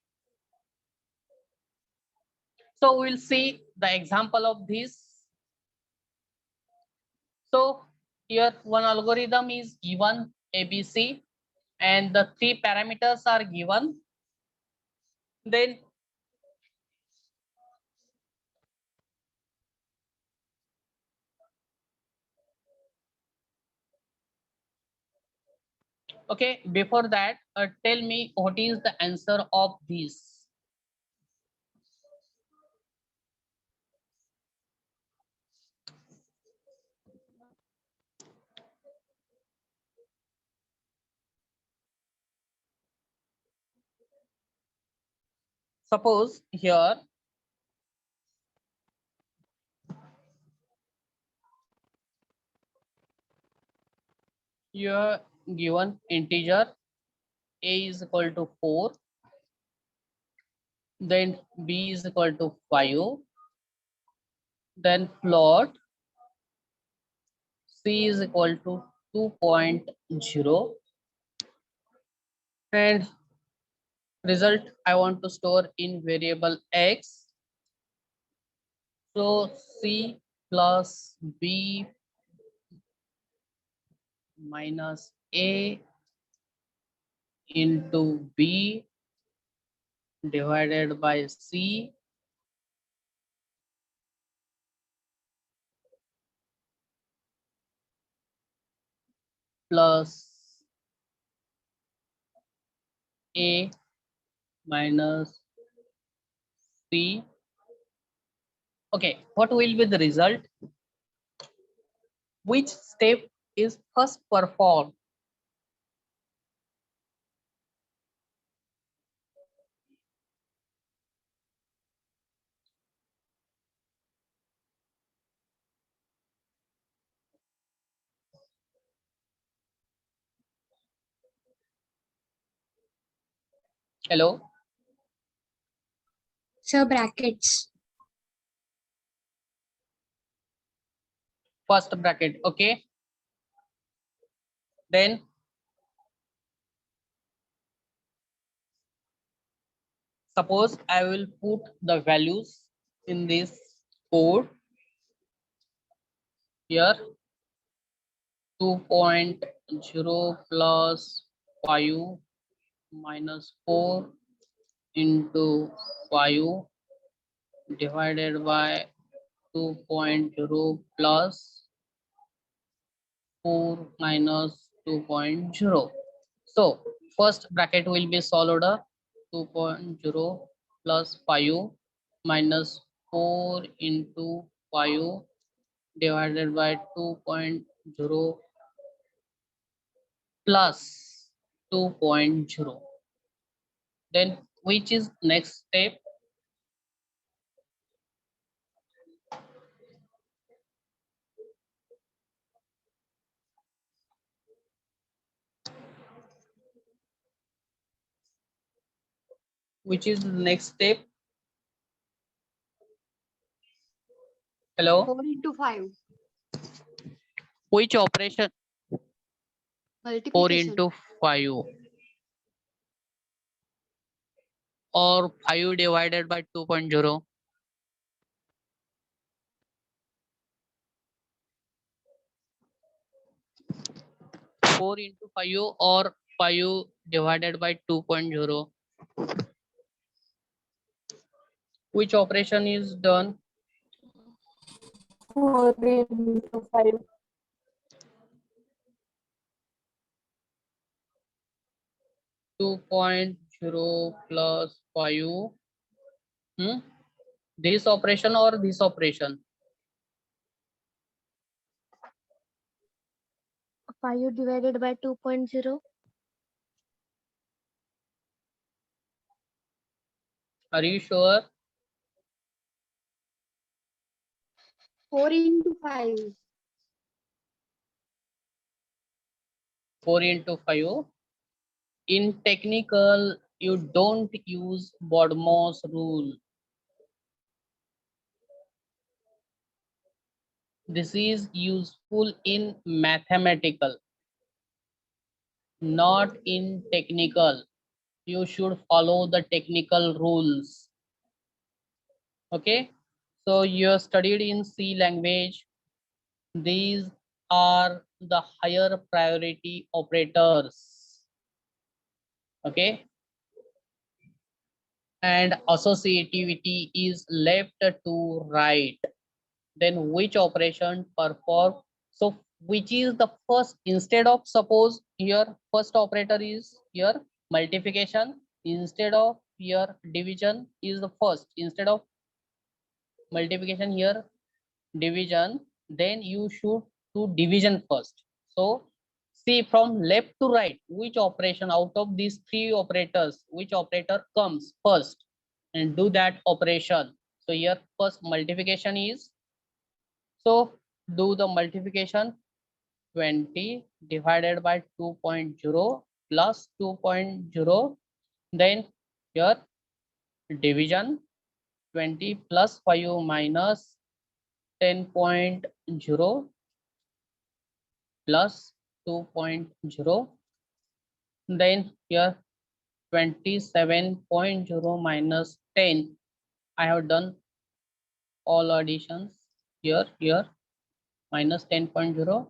So we'll see the example of this. So here one algorithm is given ABC and the three parameters are given. Then okay, before that, tell me what is the answer of this. Suppose here you are given integer a is equal to 4, then b is equal to 5, then float c is equal to 2.0, and result I want to store in variable x. So c plus b minus a into b divided by c plus a minus c. Okay, what will be the result? Which step is first performed? Hello? Sir, brackets. First bracket, okay. Then suppose I will put the values in this code here. 2.0 plus 5 minus 4 into 5 divided by 2.0 plus 4 minus 2.0. So first bracket will be solved. 2.0 plus 5 minus 4 into 5 divided by 2.0 plus 2.0. Then which is next step? Which is the next step? Hello? 4 into 5. Which operation? 4 Multiplication. into 5 or 5 divided by 2.0. 4 into 5 or 5 divided by 2.0. Which operation is done? 4 into 5. 2.0 plus 5. This operation or this operation? 5 divided by 2.0. Are you sure? 4 into 5. 4 into 5. In technical, you don't use BODMAS rule. This is useful in mathematical, not in technical. You should follow the technical rules. Okay, so you have studied in C language. These are the higher priority operators. Okay, and associativity is left to right. Then which operation perform? So which is the first, instead of, suppose here first operator is here multiplication, instead of here division is the first, instead of multiplication here division, then you should do division first. So see from left to right, which operation out of these three operators, which operator comes first, and do that operation. So here first multiplication is, so do the multiplication. 20 divided by 2.0 plus 2.0, then here division. 20 plus 5 minus 10.0 plus 2.0, then here 27.0 minus 10. I have done all additions here minus 10.0.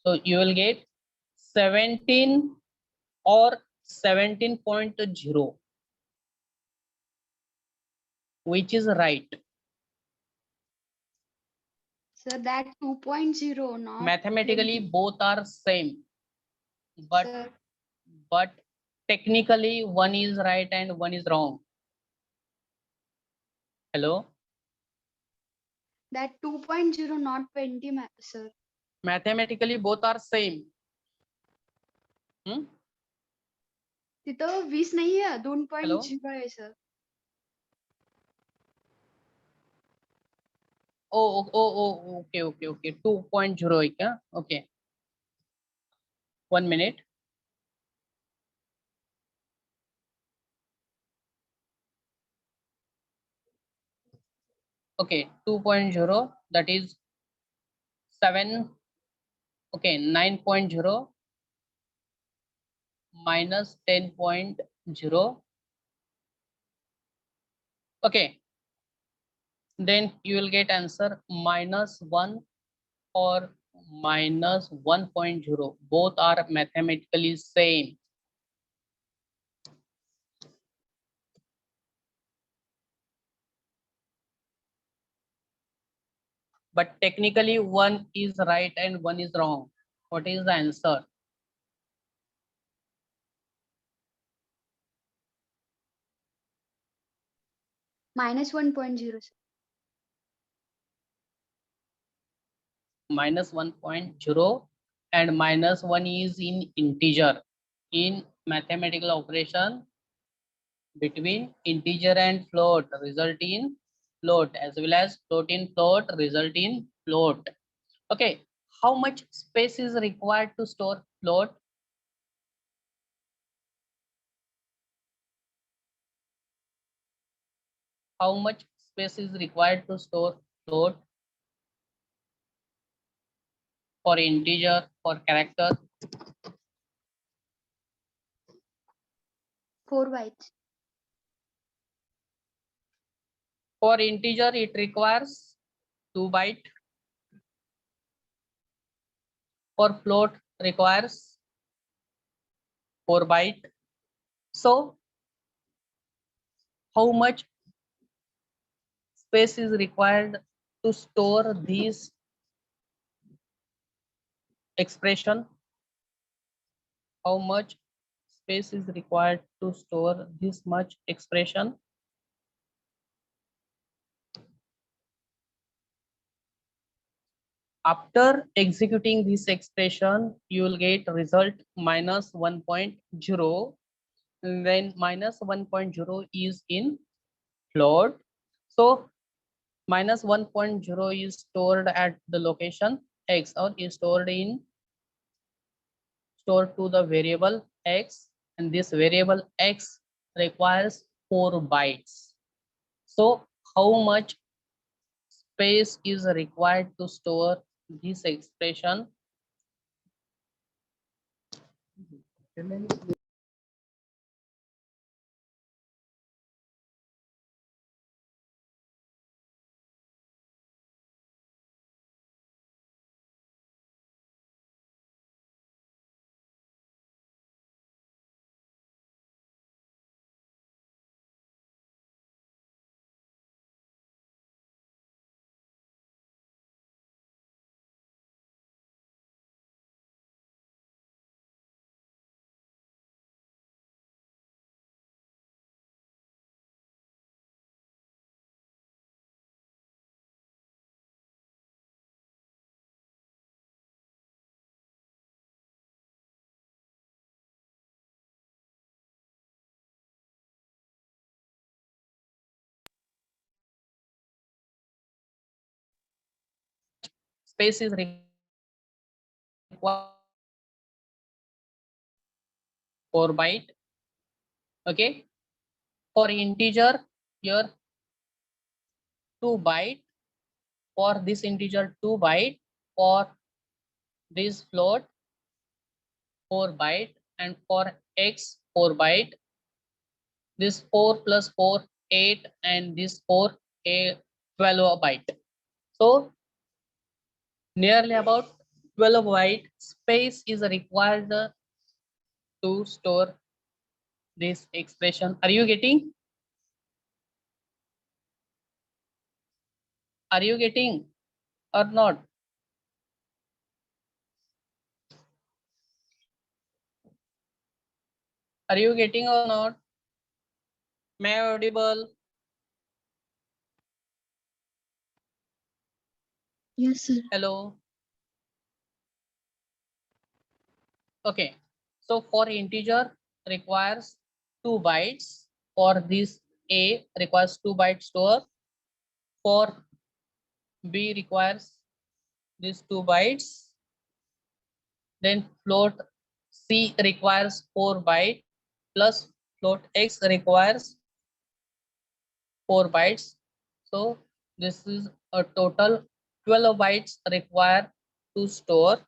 So you will get 17 or 17.0. Which is right? Sir, that 2.0, not Mathematically 20. both are same, but Sir, technically one is right and one is wrong. Hello? that 2.0, not 20, sir. Mathematically both are same. तिथं 20 नाही आहे, Hello? 2.0 आहे sir. Okay. 2.0 है क्या? Okay. 1 minute. Okay, 2.0, that is 7. Okay, 9.0 minus 10.0. Okay, then you will get answer -1 or -1.0. Both are mathematically same. But technically one is right and one is wrong. What is the answer? -1.0 sir. -1.0 and -1 is in integer. In mathematical operation between integer and float result in float, as well as float in float result in float. Okay, how much space is required to store float? How much space is required to store float? For integer, for character? 4 bytes. For integer it requires 2 byte. For float requires 4 byte. So how much space is required to store these expression? How much space is required to store this much expression? After executing this expression, you will get result -1.0. Then -1.0 is in float. So -1.0 is stored at the location X, or is stored to the variable X, and this variable X requires 4 bytes. So how much space is required to store this expression? Space is required 4 byte. Okay, for integer here 2 byte, for this integer 2 byte, for this float 4 byte, and for X 4 byte. This 4 plus 4 8, and this 4 12 byte. So nearly about 12 byte space is required to store this expression. Are you getting? Are you getting or not? Are you getting or not? Am I audible? Yes sir. Hello. Okay, so for integer requires 2 bytes. For this A requires 2 bytes store. For B requires these 2 bytes. Then float C requires 4 bytes plus float X requires 4 bytes. So this is a total 12 bytes required to store.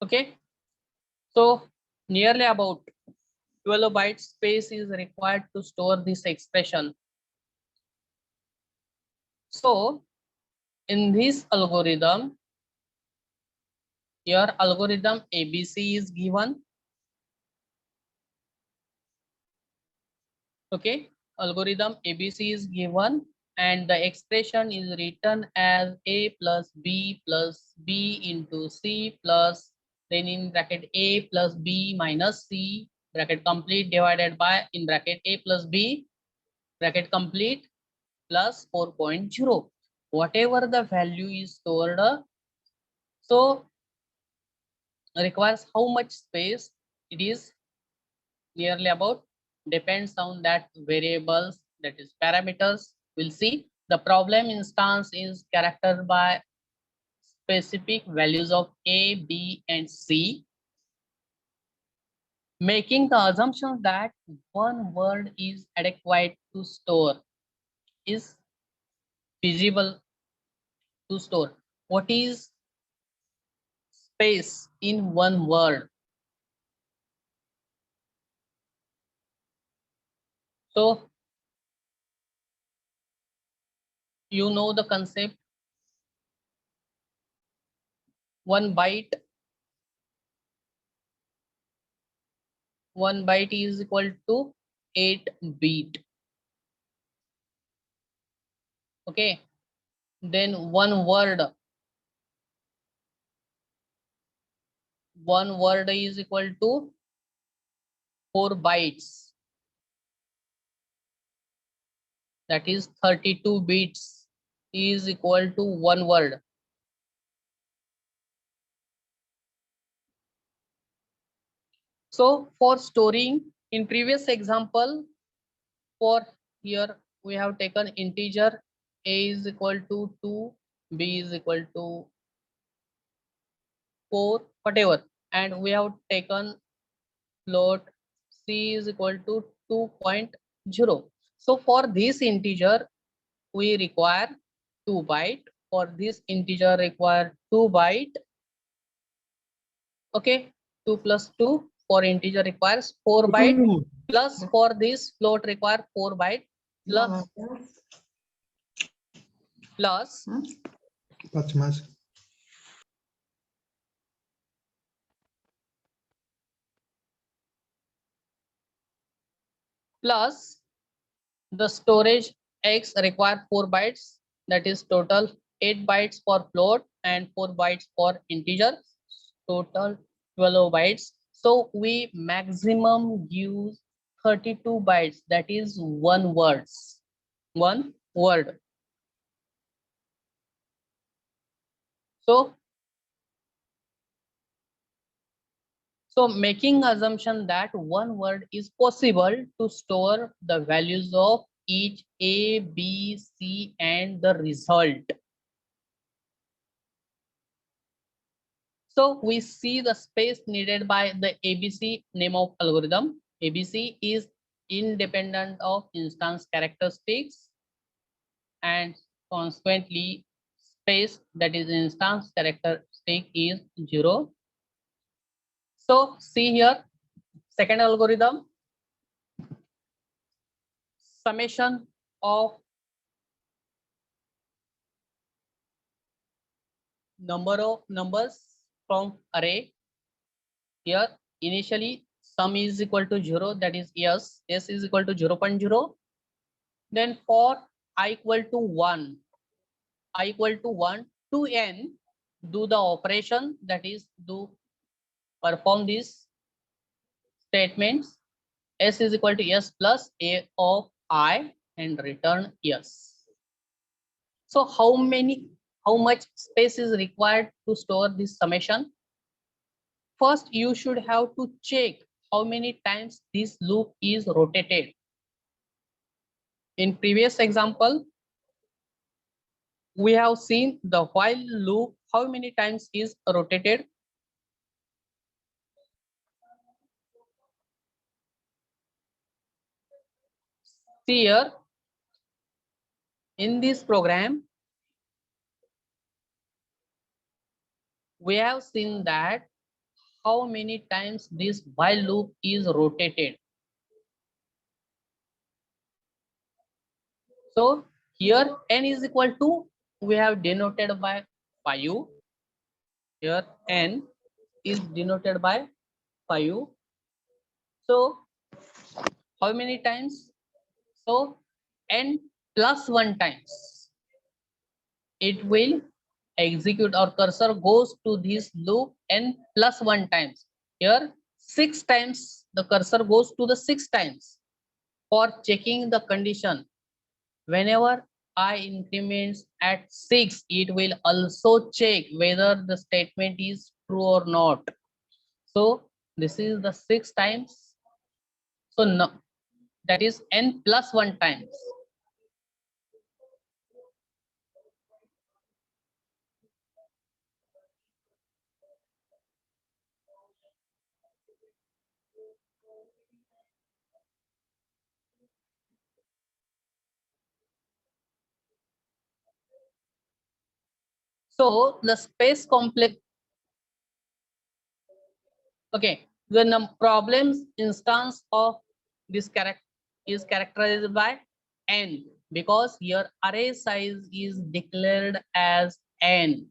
Okay, so nearly about 12 bytes space is required to store this expression. So in this algorithm, your algorithm ABC is given. Okay, algorithm ABC is given and the expression is written as A plus B into C plus then in bracket A plus B minus C bracket complete divided by in bracket A plus B bracket complete plus 4.0. Whatever the value is stored, so requires how much space it is nearly about depends on that variables, that is parameters. We'll see the problem instance is characterized by specific values of A, B, and C, making the assumption that one word is adequate to store, is feasible to store. What is space in one word? So you know the concept. One byte is equal to 8 bit. Okay, then one word is equal to 4 bytes, that is 32 bits is equal to one word. So for storing, in previous example, for here we have taken integer A is equal to 2, B is equal to 4, whatever, and we have taken float C is equal to 2.0. So for this integer we require 2 byte. For this integer require 2 byte. Okay, 2 plus 2 for integer requires 4 byte plus for this float require 4 byte plus plus the storage X require 4 bytes, that is total 8 bytes for float and 4 bytes for integer, total 12 bytes. So we maximum use 32 bytes, that is one word. So making assumption that one word is possible to store the values of each A, B, C, and the result. So we see the space needed by the ABC name of algorithm. ABC is independent of instance characteristics and consequently space, that is instance characteristic, is 0. So see here, second algorithm, summation of number of numbers from array. Here initially sum is equal to 0, that is s is equal to 0.0. Then for I equal to 1 to n, do the operation, that is do perform this statements s is equal to s plus a of I and return yes. So how much space is required to store this summation? First, you should have to check how many times this loop is rotated. In previous example, we have seen the while loop, how many times is rotated? See here, in this program, we have seen that how many times this while loop is rotated. So here n is equal to, we have denoted by 5. Here n is denoted by 5. So how many times? So n plus 1 times it will execute, or cursor goes to this loop n plus 1 times. Here 6 times the cursor goes to the 6 times for checking the condition. Whenever I increments at 6, it will also check whether the statement is true or not. So this is the 6 times. So no, that is n plus 1 times. So the space complex, okay, the problems instance of this character is characterized by n, because your array size is declared as n,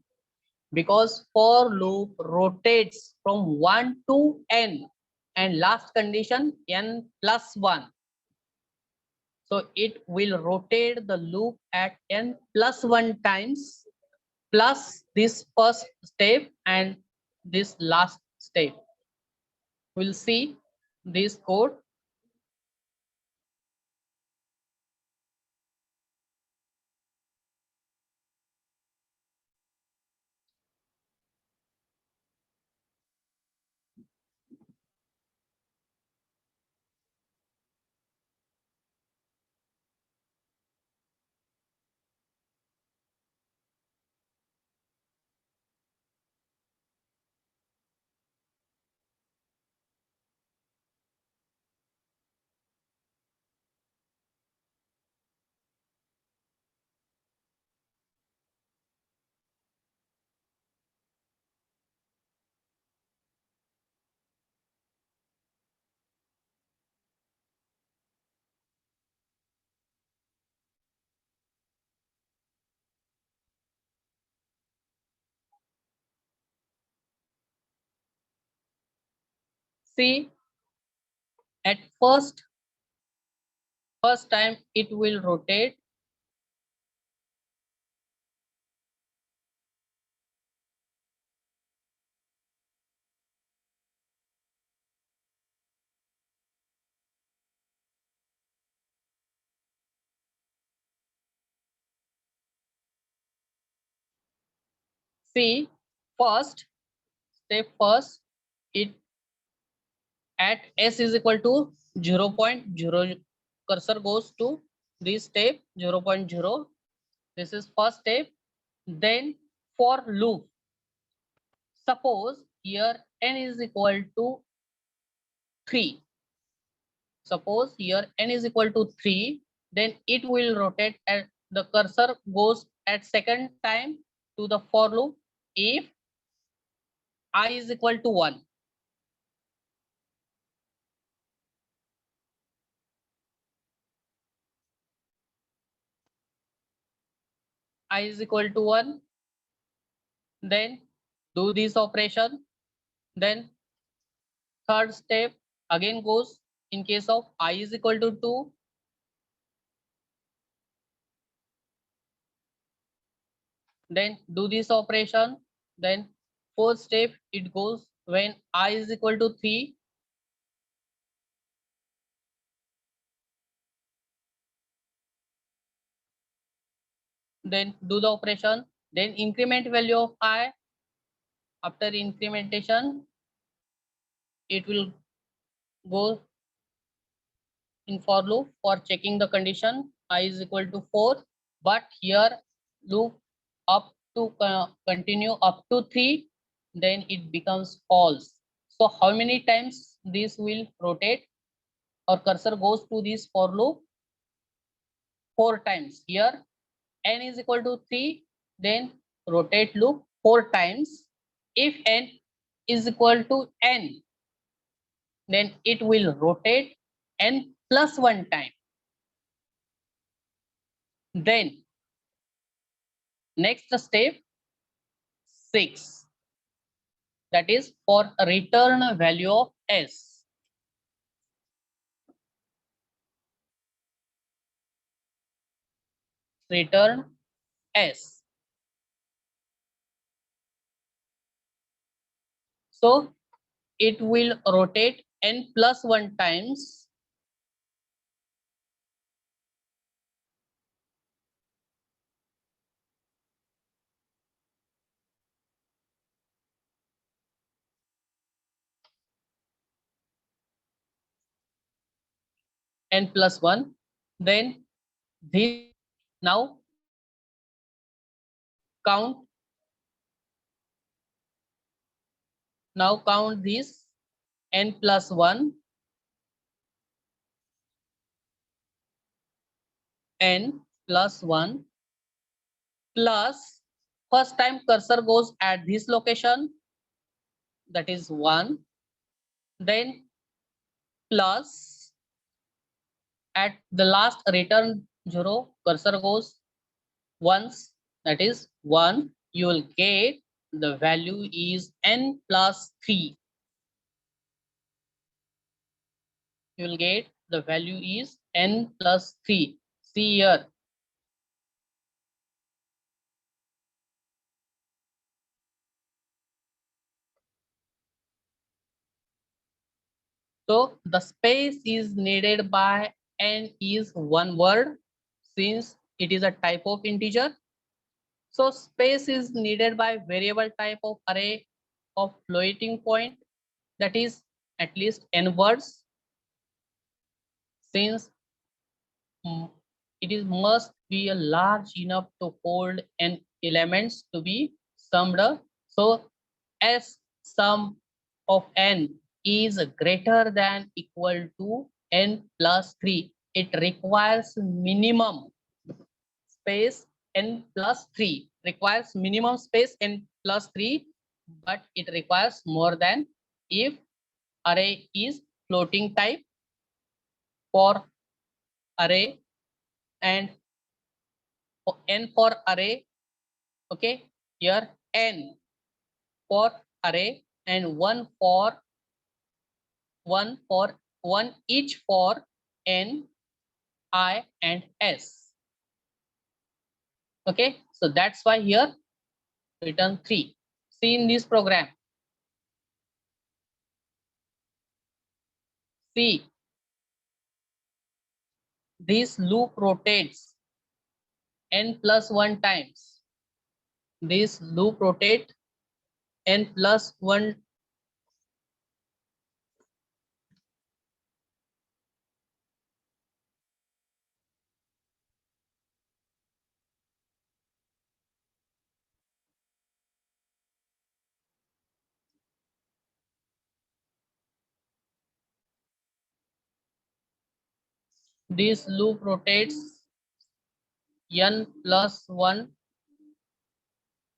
because for loop rotates from 1 to n and last condition n plus 1. So it will rotate the loop at n plus 1 times plus this first step and this last step. We'll see this code. See, at first time it will rotate. See, first it at s is equal to 0.0, cursor goes to this step 0.0. This is first step. Then for loop, suppose here n is equal to 3. Suppose here n is equal to 3, then it will rotate at the cursor goes at second time to the for loop if I is equal to 1. I is equal to 1, then do this operation. Then third step again goes in case of I is equal to 2. Then do this operation. Then fourth step it goes when I is equal to 3. then do the operation, then increment value of I. After incrementation, it will go in for loop for checking the condition I is equal to 4, but here loop up to continue up to 3, then it becomes false. So how many times this will rotate or cursor goes to this for loop? 4 times. Here n is equal to 3, then rotate loop 4 times. If n is equal to n, then it will rotate n plus 1 time. Then next step 6, that is for a return value of s. Return s. So it will rotate n plus 1 times. N plus 1. Then this now count. Now count this n plus 1, n plus 1 plus first time cursor goes at this location, that is 1, then plus at the last return 0 cursor goes once, that is 1, you will get the value is n plus 3. You will get the value is n plus 3. See here. So the space is needed by n is 1 word, since it is a type of integer. So space is needed by variable type of array of floating point, that is at least n words, since it is must be a large enough to hold n elements to be summed up. So as sum of n is greater than equal to n plus 3, it requires minimum space n plus 3, requires minimum space n plus 3, but it requires more than if array is floating type. For array and n for array, okay, here n for array and one each for n, I and s. Okay, so that's why here return 3. See in this program, see this loop rotates n plus 1 times. This loop rotate n plus 1. This loop rotates n plus 1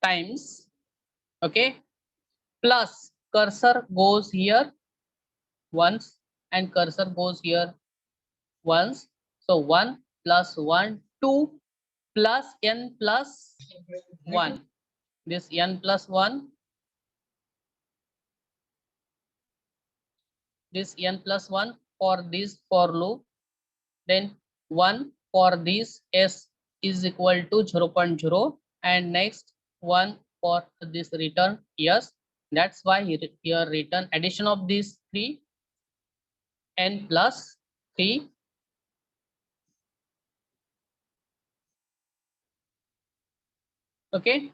times, okay, plus cursor goes here once and cursor goes here once. So 1 plus 1, 2 plus n plus 1. This n plus 1, this n plus 1 for this for loop, then 1 for this s is equal to 0.0, and next 1 for this return yes. That's why here return addition of these 3, n plus 3, Okay.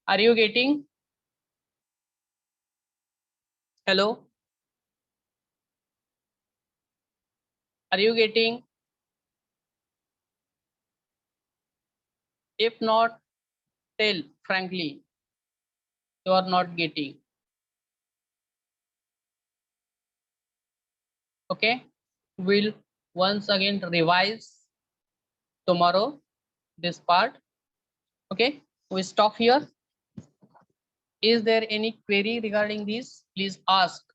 Are you getting? Hello? Are you getting? If not, tell frankly, you are not getting. Okay, we'll once again revise tomorrow this part. Okay, we stop here. Is there any query regarding this? Please ask.